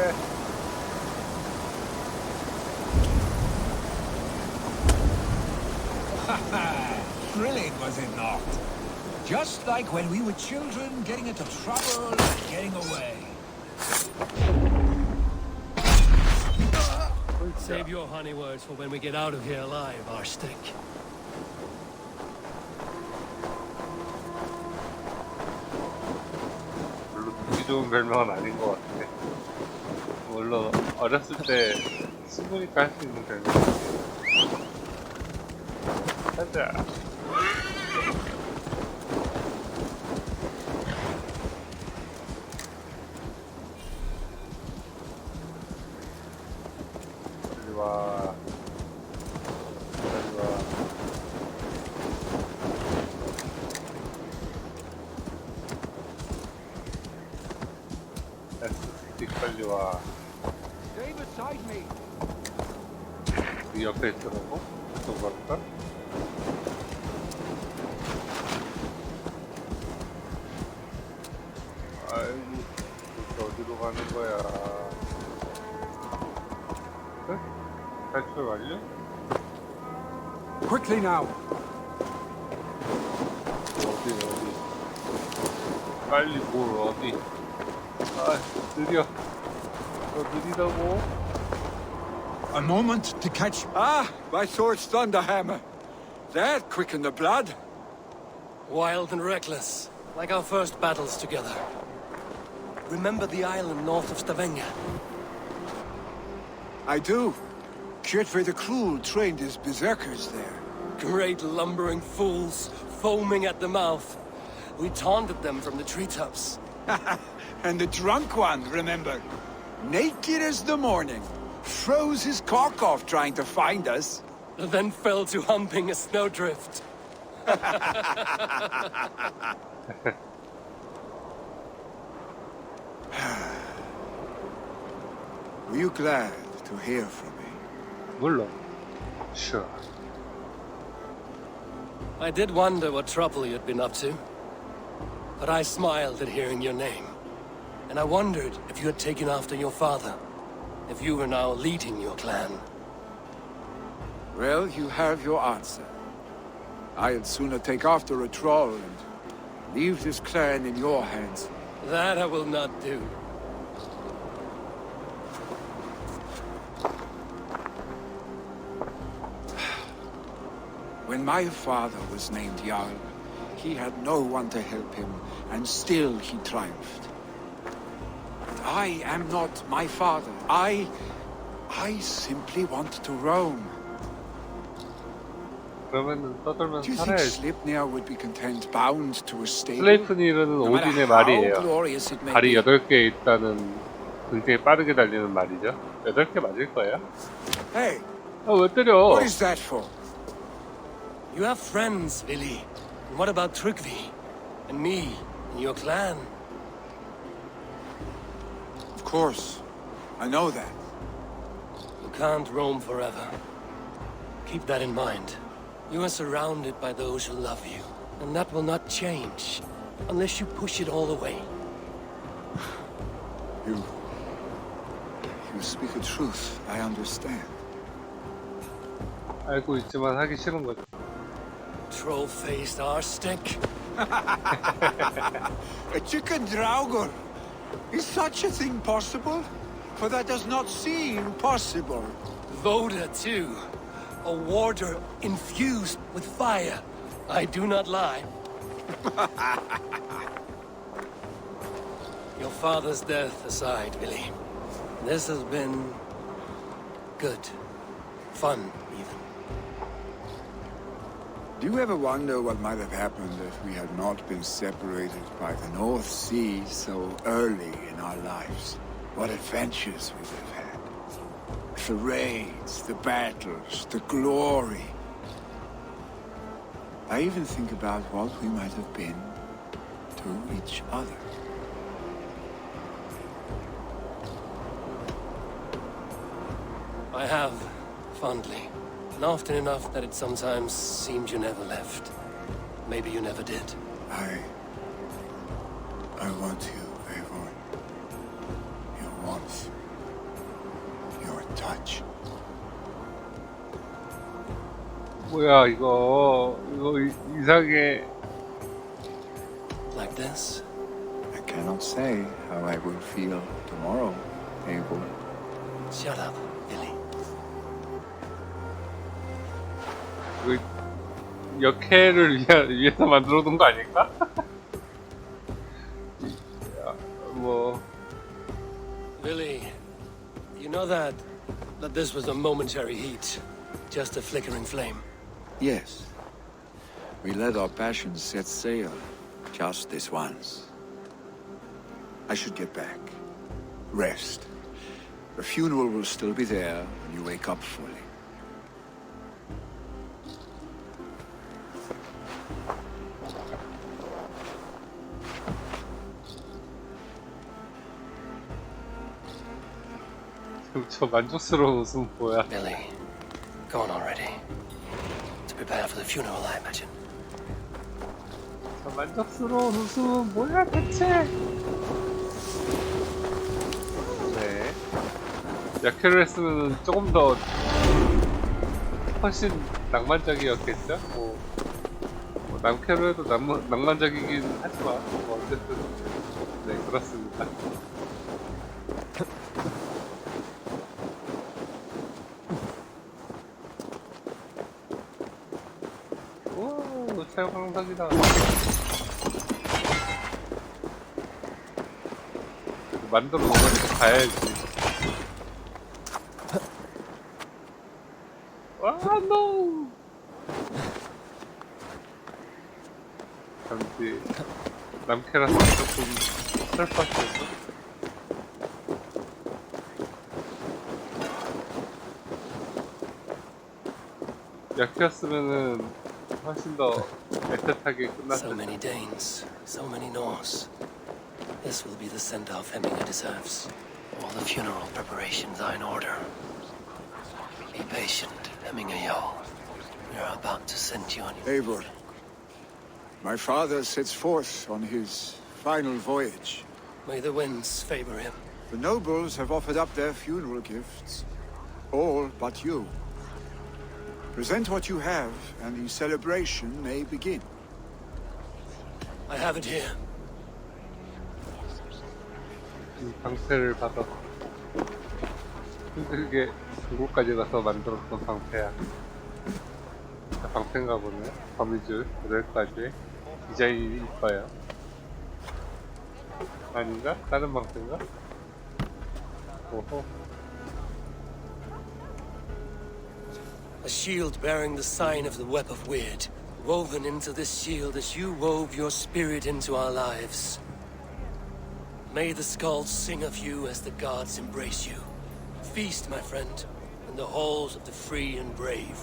Thrilling, was it not? Just like when we were children, getting into trouble and getting away. Save your honey words for when we get out of here alive, Arstick. 별로 듣기 좋은 별명은 아닌 것 같아. 물론 어렸을 때 친구니까 할 수 있는 별명이지. 가자. 빨리 와. 빨리 와. 스틱 빨리 와. 그 옆에 있더라고? 그쪽 갈까? 아이고, 이렇게 어디로 가는 거야? 그래? 탈출 완료? Quickly now. 어디? 빨리 뭘 어디? 아, 느려. 너 느리다고? A moment to catch. Ah, my sword's thunderhammer. That quickened the blood. Wild and reckless, like our first battles together. Remember the island north of Stavanger? I do. Kjotve the Cruel trained his berserkers there. Great lumbering fools, foaming at the mouth. We taunted them from the treetops. And the drunk one, remember? Naked as the morning. Froze his cock off trying to find us. Then fell to humping a snowdrift. Were you glad to hear from me? 물론. Sure. I did wonder what trouble you'd been up to. But I smiled at hearing your name. And I wondered if you had taken after your father. If you were now leading your clan. Well, you have your answer. I'd sooner take after a troll and leave this clan in your hands. That I will not do. When my father was named Jarl, he had no one to help him, and still he triumphed. But I am not my father. I simply want to roam. 그러면은 떠들면서 Do you think 살아야지. Sleipnir would be content bound to a stable? 슬레이프니르는 No matter 오딘의 how 말이에요. glorious it may 다리 be. 8개 있다는 굉장히 빠르게 달리는 말이죠. 8개 맞을 거예요. Hey, 아, 왜 때려? what is that for? You have friends, Vili. And what about Trygvi? And me? And your clan? Of course, I know that. can't roam forever. Keep that in mind. You are surrounded by those who love you, and that will not change unless you push it all away. You speak the truth. I understand. 알고 있지만 하기 싫은 거죠. Troll-faced arstink. A chicken draugr. Is such a thing possible? For that does not seem possible. Voda, too. A warder infused with fire. I do not lie. Your father's death aside, Billy. This has been... good. Fun, even. Do you ever wonder what might have happened if we had not been separated by the North Sea so early in our lives? What adventures we would have had. The raids, the battles, the glory. I even think about what we might have been to each other. I have, fondly. And often enough that it sometimes seems you never left. Maybe you never did. I want you, Eivor. Your warmth. Your touch. 뭐야 이거 이상해. Like this? I cannot say how I will feel tomorrow, Eivor. Shut up, Billy. 그 역해를 위해서 만들어 놓은 거 아닐까? 뭐 Billy, you know that this was a momentary heat, just a flickering flame. Yes. We let our passions set sail, just this once. I should get back. Rest. The funeral will still be there when you wake up fully. 저 만족스러운 웃음 뭐야? Billy, go on already. To prepare for the funeral, I imagine. 저 만족스러운 웃음은 뭐야 대체? 네. 역해를 했으면 조금 더 훨씬 낭만적이었겠죠? 뭐 남캐로 해도 낭만적이긴 하지만 뭐 어쨌든 네 그렇습니다. 오, 차용광석이다. 만들어 놓으니까 가야지. 와, 노! 잠시 남캐라서 조금 슬펐어요. 약했으면은 훨씬 더 애틋하게 끝났을 So many Danes, so many Norse. This will be the send-off Hemminger deserves. All the funeral preparations are in order. Be patient, Hemminger Jarl. We are about to send you on your... Eivor, my father sets forth on his final voyage. May the winds favor him. The nobles have offered up their funeral gifts. All but you. Present what you have, and the celebration may begin. I have it here. 방패를 받아. 힘들게 중국까지 가서 만들었던 방패야. 방패인가 보네. 거미줄 모델까지 디자인이 이뻐요. 아닌가? 다른 방패인가? 오호. A shield bearing the sign of the Web of Weird, woven into this shield as you wove your spirit into our lives. May the skulls sing of you as the gods embrace you. Feast, my friend, in the halls of the free and brave.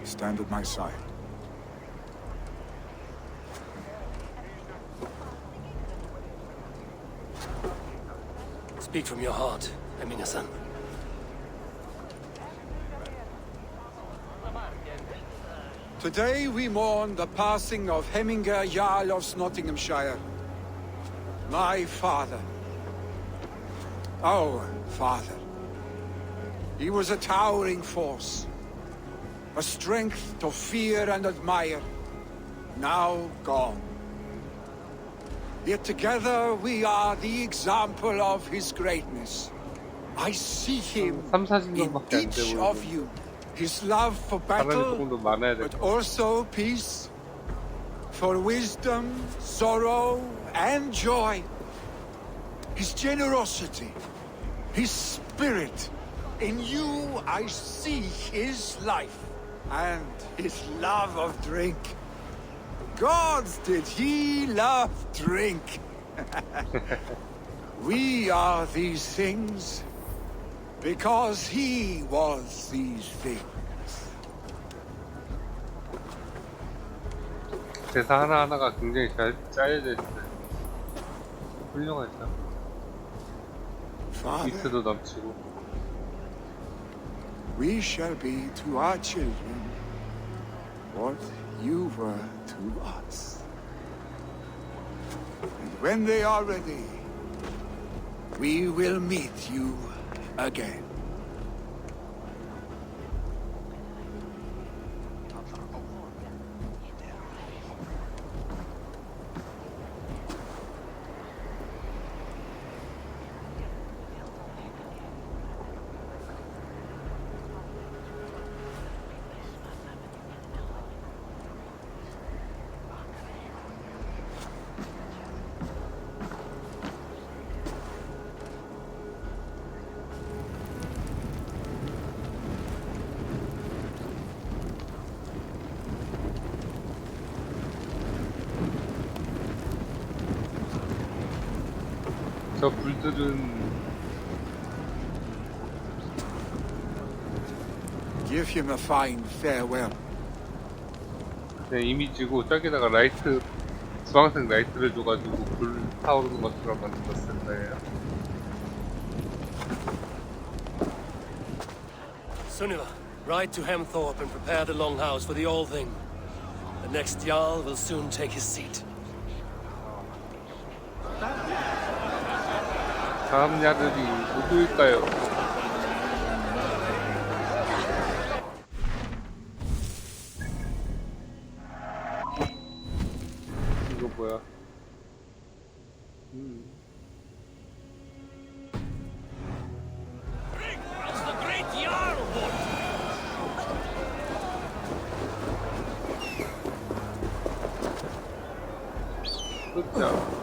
Stand at my side. Speak from your heart, Hemming-son. Today we mourn the passing of Hemminger Jarl of Nottinghamshire. My father. Our father. He was a towering force. A strength to fear and admire. Now gone. Yet together we are the example of his greatness. I see him in each of you. His love for battle, but also peace. For wisdom, sorrow, and joy. His generosity, his spirit. In you I see his life and his love of drink. Gods, did he love drink? We are these things because he was these things. 대사 하나하나가 굉장히 잘 짜여져 있어요. 훌륭하죠. 위트도 넘치고. We shall be to our children what you were to us. And when they are ready, we will meet you again. 저 불들은 Give him a fine farewell. 그냥 이미지고 저기다가 라이트 주황색 라이트를 줘가지고 불 타오르는 것처럼 만들었을 거예요. Sunniva, ride to Hemthorpe and prepare the longhouse for the All-Thing. The next Jarl will soon take his seat. 다음 야들이 누구일까요? 이거 뭐야? 끝자.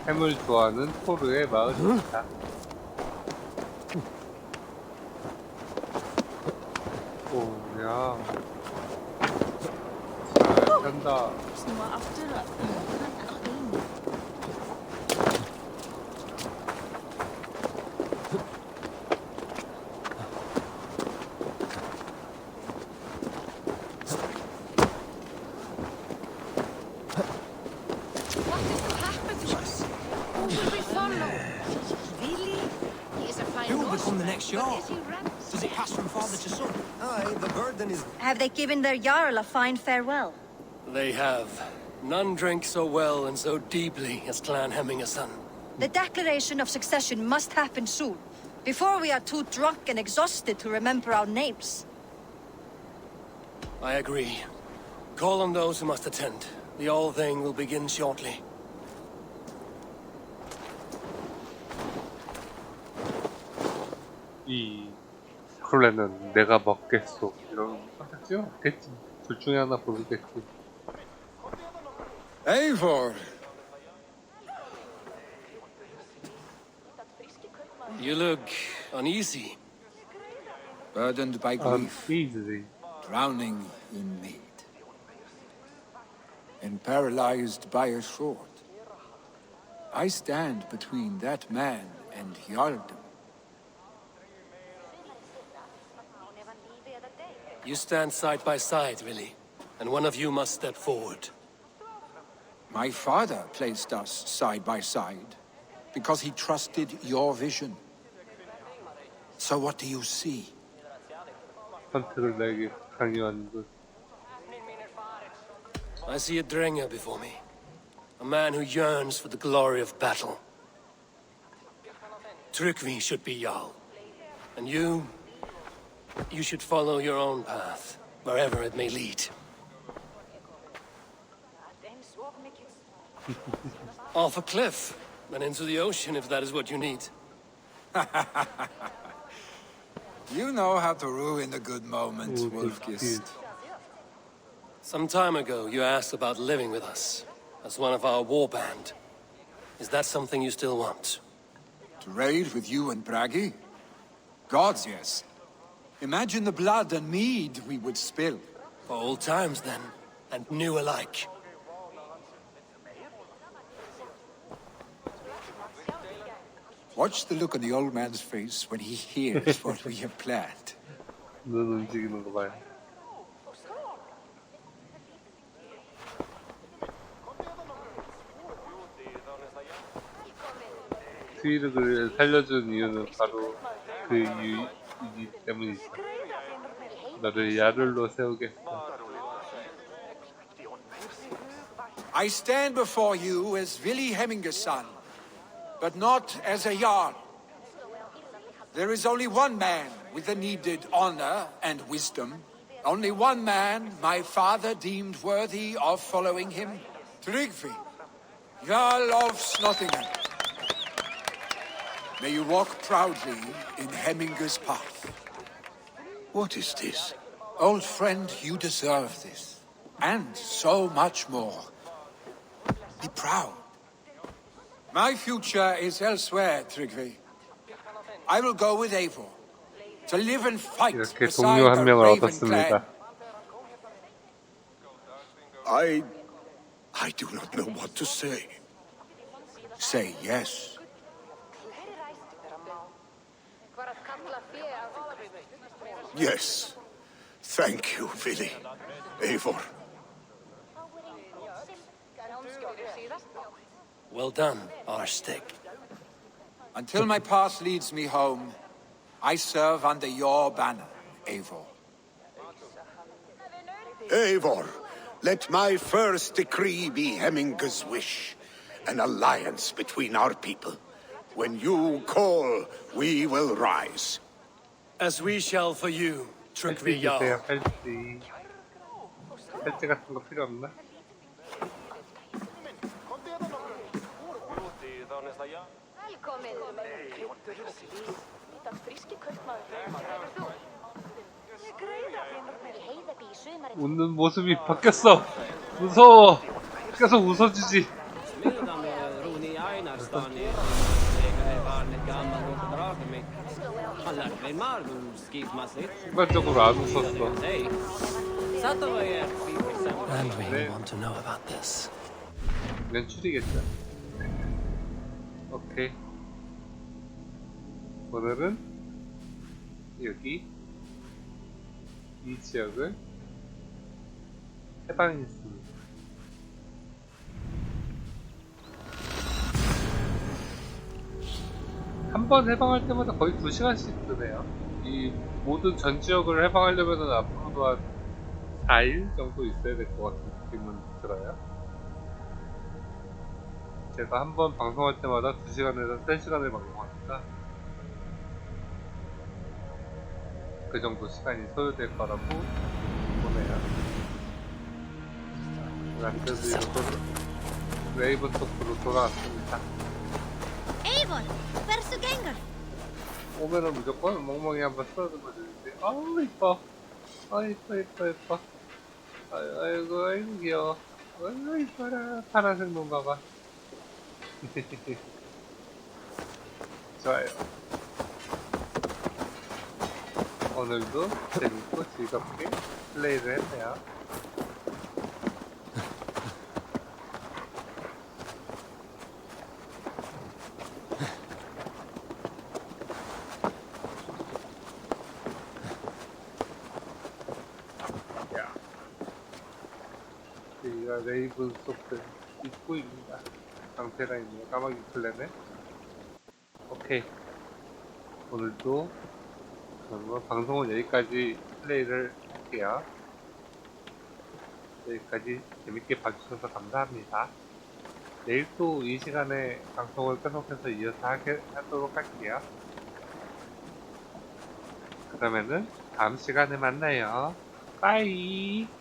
햄을 좋아하는 토르의 마을입니다. 오야 잘 간다. Does it pass from father to son? Aye, the burden is... Have they given their Jarl a fine farewell? They have. None drank so well and so deeply as Clan Hemming-son. The declaration of succession must happen soon, before we are too drunk and exhausted to remember our names. I agree. Call on those who must attend. The All-Thing will begin shortly. 이 클랜은 내가 먹겠소 이런 선택지 없겠지. 둘 중에 하나 고르겠지. Eivor! You look uneasy. Burdened by grief. Uneasy. Drowning in mead. and paralyzed by a sword. I stand between that man and Jarldom. You stand side by side, really, and one of you must step forward. My father placed us side by side because he trusted your vision. So what do you see? 선택을 내게 강요하는 것. I see a Drenger before me. A man who yearns for the glory of battle. Tryggvi should be Jarl. And you should follow your own path, wherever it may lead. Off a cliff, and into the ocean if that is what you need. You know how to ruin a good moment, Wolfgist. Some time ago, you asked about living with us, as one of our war band. Is that something you still want? To raid with you and Bragi? Gods, yes. Imagine the blood and mead we would spill. For old times, then, and new alike. Watch the look on the old man's face when he hears what we have planned. 눈 움직이는 거 봐요. 트위르를 살려준 이유는 바로 그 이유이기 때문이죠. 너를 야를로 세우겠어. I stand before you as Vili Hemminger's son, but not as a Jarl. There is only one man with the needed honor and wisdom. Only one man my father deemed worthy of following him. Tryggvi, Jarl of Snottingham. May you walk proudly in Hemminger's path. What is this? Old friend, you deserve this. And so much more. Be proud. My future is elsewhere, Tryggvi. I will go with Eivor to live and fight 이렇게 beside 동료 the 한 명을 Raven 얻었습니다. clan. I do not know what to say. Say yes. Yes. Thank you, Vili. Eivor. Well done, Arstig. Until my path leads me home, I serve under your banner, Eivor. Eivor, let my first decree be Hemminger's wish. An alliance between our people. When you call, we will rise. As we shall for you, Tryggvi Jarl. 팔찌. 팔찌 같은 거 필요 없나? 웃는 모습이 바뀌었어. 무서워. 계속 웃어주지. 순간적으로 안 웃었어. And we want to know about this. 연출이겠죠. 오케이. 오늘은 여기 이 지역을 해방했습니다. 한 번 해방할 때마다 거의 2시간씩 드네요. 이 모든 전 지역을 해방하려면 앞으로도 한 4일 정도 있어야 될 것 같은 느낌은 들어요. 제가 한 번 방송할 때마다 2시간에서 3시간을 방송하니까 그 정도 시간이 소요될 거라고 보네요. 레이븐 토프로 돌아왔습니다. Eivor, verso Gengar. 오면은 무조건 멍멍이 한번 쓰러듬어 주는데 아우 이뻐. 아 이뻐. 아이고 귀여워. 아이고 이뻐라. 파란색 눈 봐봐. 좋아요. 오늘도 재밌고 즐겁게 플레이를 했네요. 여기가 레이븐 소프 입구입니다. 강태가 있네요. 까마귀 클랜에. 오케이. 오늘도 그러면 방송은 여기까지 플레이를 할게요. 여기까지 재밌게 봐주셔서 감사합니다. 내일 또 이 시간에 방송을 계속해서 이어서 하도록 할게요. 그러면은 다음 시간에 만나요. 빠이.